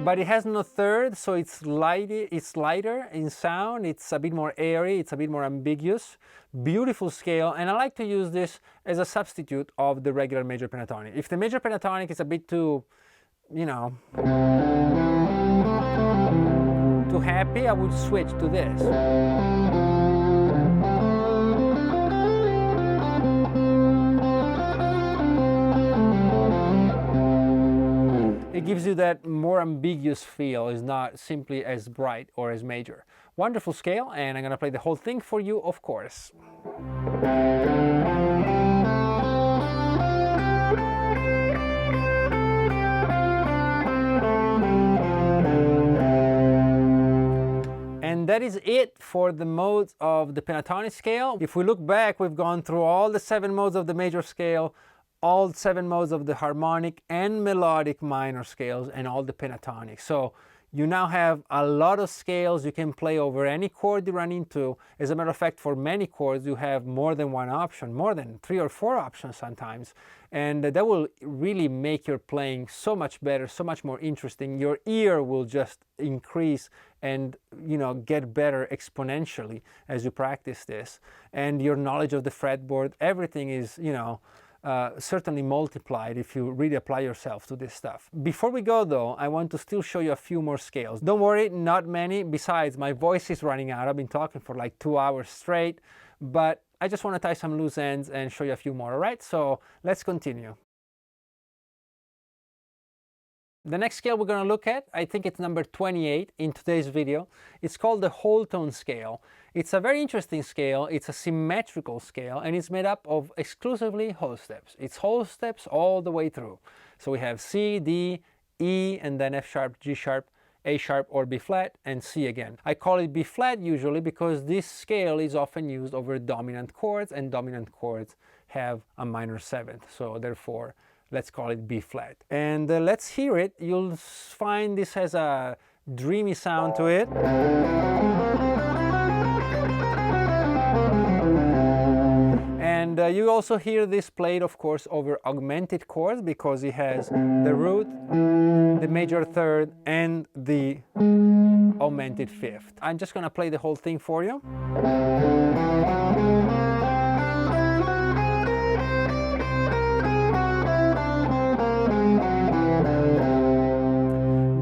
but it has no third, so it's lighter in sound, it's a bit more airy, it's a bit more ambiguous. Beautiful scale, and I like to use this as a substitute of the regular major pentatonic. If the major pentatonic is a bit too, too happy, I would switch to this. It gives you that more ambiguous feel, it's not simply as bright or as major. Wonderful scale, and I'm going to play the whole thing for you, of course. And that is it for the modes of the pentatonic scale. If we look back, we've gone through all the 7 modes of the major scale, all 7 modes of the harmonic and melodic minor scales, and all the pentatonic. So you now have a lot of scales you can play over any chord you run into. As a matter of fact, for many chords you have more than one option, more than 3 or 4 options sometimes, and that will really make your playing so much better, so much more interesting. Your ear will just increase and, you know, get better exponentially as you practice this, and your knowledge of the fretboard, everything is, you know, certainly multiplied if you really apply yourself to this stuff. Before we go though, I want to still show you a few more scales. Don't worry, not many. Besides, my voice is running out. I've been talking for like 2 hours straight, but I just want to tie some loose ends and show you a few more, all right? So let's continue. The next scale we're going to look at, I think it's number 28 in today's video. It's called the whole tone scale. It's a very interesting scale. It's a symmetrical scale, and it's made up of exclusively whole steps. It's whole steps all the way through. So we have C, D, E, and then F sharp, G sharp, A sharp, or B flat, and C again. I call it B flat usually because this scale is often used over dominant chords, and dominant chords have a minor 7th. So therefore, let's call it B flat. And let's hear it. You'll find this has a dreamy sound to it. And you also hear this played, of course, over augmented chords because it has the root, the major 3rd, and the augmented 5th. I'm just going to play the whole thing for you.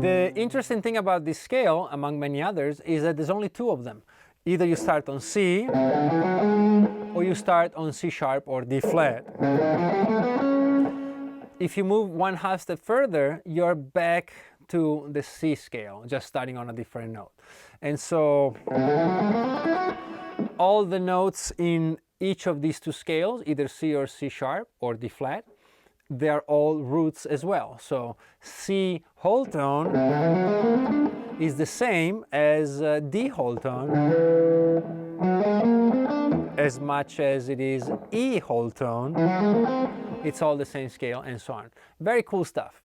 The interesting thing about this scale, among many others, is that there's only 2 of them. Either you start on C, or you start on C sharp or D flat. If you move 1/2 step further, you're back to the C scale, just starting on a different note. And so all the notes in each of these 2 scales, either C or C sharp or D flat, they are all roots as well. So C whole tone is the same as D whole tone, as much as it is E whole tone. It's all the same scale, and so on. Very cool stuff.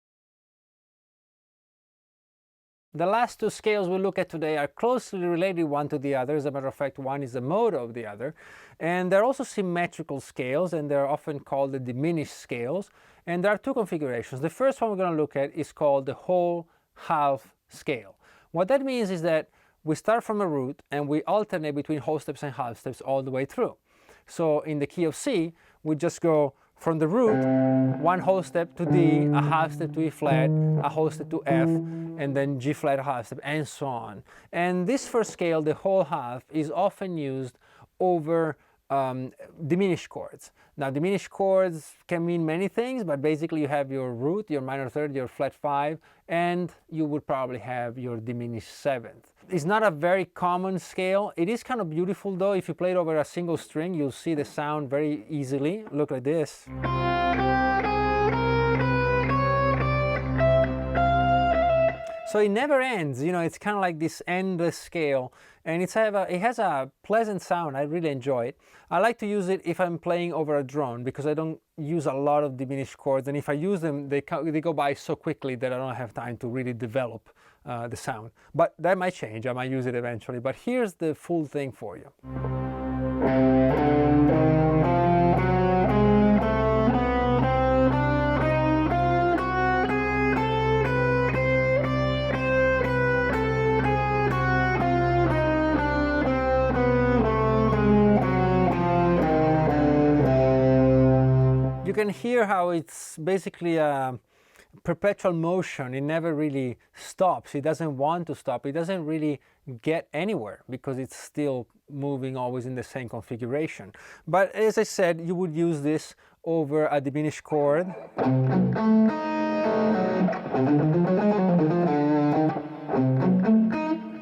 The last 2 scales we look at today are closely related one to the other. As a matter of fact, one is the mode of the other. And they're also symmetrical scales, and they're often called the diminished scales. And there are 2 configurations. The first one we're going to look at is called the whole-half scale. What that means is that we start from a root and we alternate between whole steps and half steps all the way through. So in the key of C, we just go from the root, 1 whole step to D, a half step to E flat, a whole step to F, and then G flat a half step, and so on. And this first scale, the whole half, is often used over diminished chords. Now, diminished chords can mean many things, but basically you have your root, your minor 3rd, your flat 5, and you would probably have your diminished 7th. It's not a very common scale. It is kind of beautiful though. If you play it over a single string, you'll see the sound very easily. Look like this. So it never ends, you know, it's kind of like this endless scale, and it has a pleasant sound. I really enjoy it. I like to use it if I'm playing over a drone because I don't use a lot of diminished chords, and if I use them, they go by so quickly that I don't have time to really develop the sound. But that might change. I might use it eventually, but here's the full thing for you. You can hear how it's basically a perpetual motion. It never really stops. It doesn't want to stop. It doesn't really get anywhere because it's still moving always in the same configuration. But as I said, you would use this over a diminished chord.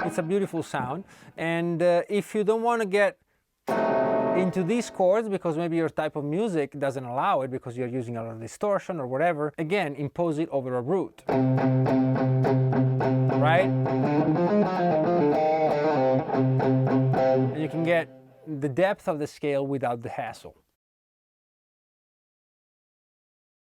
It's a beautiful sound. And if you don't want to get into these chords because maybe your type of music doesn't allow it because you're using a lot of distortion or whatever, again, impose it over a root. Right? you can get the depth of the scale without the hassle.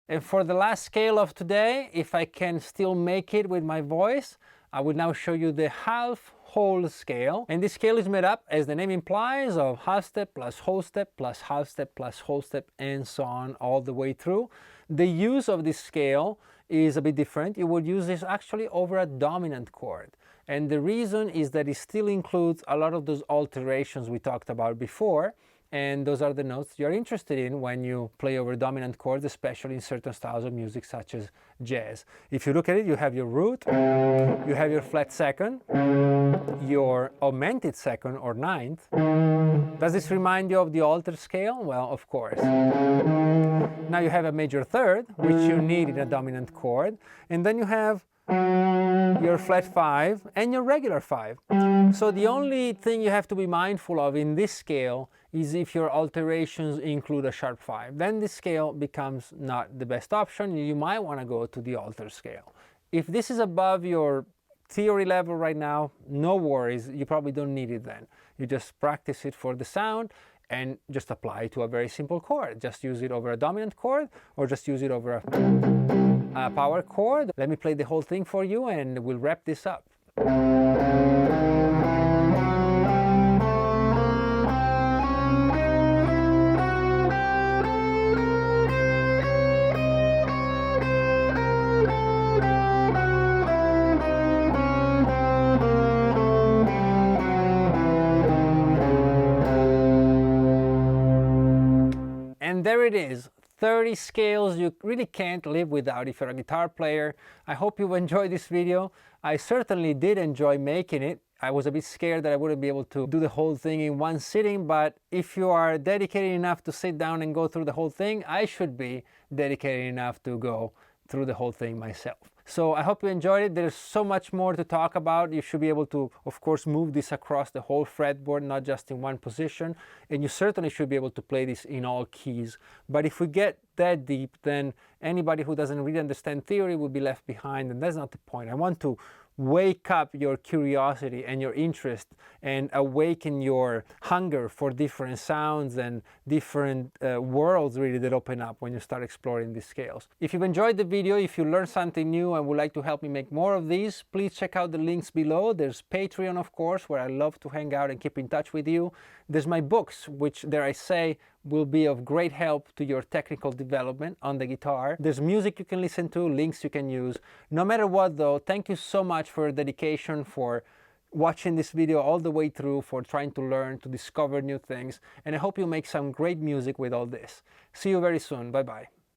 And for the last scale of today, if I can still make it with my voice, I will now show you the half-whole scale. And this scale is made up, as the name implies, of half step plus whole step plus half step plus whole step, and so on all the way through. The use of this scale is a bit different. You would use this actually over a dominant chord. And the reason is that it still includes a lot of those alterations we talked about before. And those are the notes you're interested in when you play over dominant chords, especially in certain styles of music such as jazz. If you look at it, you have your root, you have your flat second, your augmented second or ninth. Does this remind you of the altered scale? Well, of course. Now you have a major third, which you need in a dominant chord, and then you have your flat 5 and your regular 5. So the only thing you have to be mindful of in this scale is if your alterations include a sharp 5. Then this scale becomes not the best option. You might want to go to the altered scale. If this is above your theory level right now, no worries, you probably don't need it then. You just practice it for the sound and just apply it to a very simple chord. Just use it over a dominant chord or just use it over a power chord. Let me play the whole thing for you and we'll wrap this up. And there it is, 30 scales you really can't live without if you're a guitar player. I hope you enjoyed this video. I certainly did enjoy making it. I was a bit scared that I wouldn't be able to do the whole thing in one sitting, but if you are dedicated enough to sit down and go through the whole thing, I should be dedicated enough to go through the whole thing myself. So I hope you enjoyed it. There's so much more to talk about. You should be able to, of course, move this across the whole fretboard, not just in one position. And you certainly should be able to play this in all keys. But if we get that deep, then anybody who doesn't really understand theory will be left behind, and that's not the point. I want to wake up your curiosity and your interest and awaken your hunger for different sounds and different worlds really that open up when you start exploring these scales. If you've enjoyed the video, if you learned something new and would like to help me make more of these, please check out the links below. There's Patreon, of course, where I love to hang out and keep in touch with you. There's my books, which, dare I say, will be of great help to your technical development on the guitar. There's music you can listen to, links you can use. No matter what though, thank you so much for your dedication, for watching this video all the way through, for trying to learn, to discover new things, and I hope you make some great music with all this. See you very soon. Bye bye.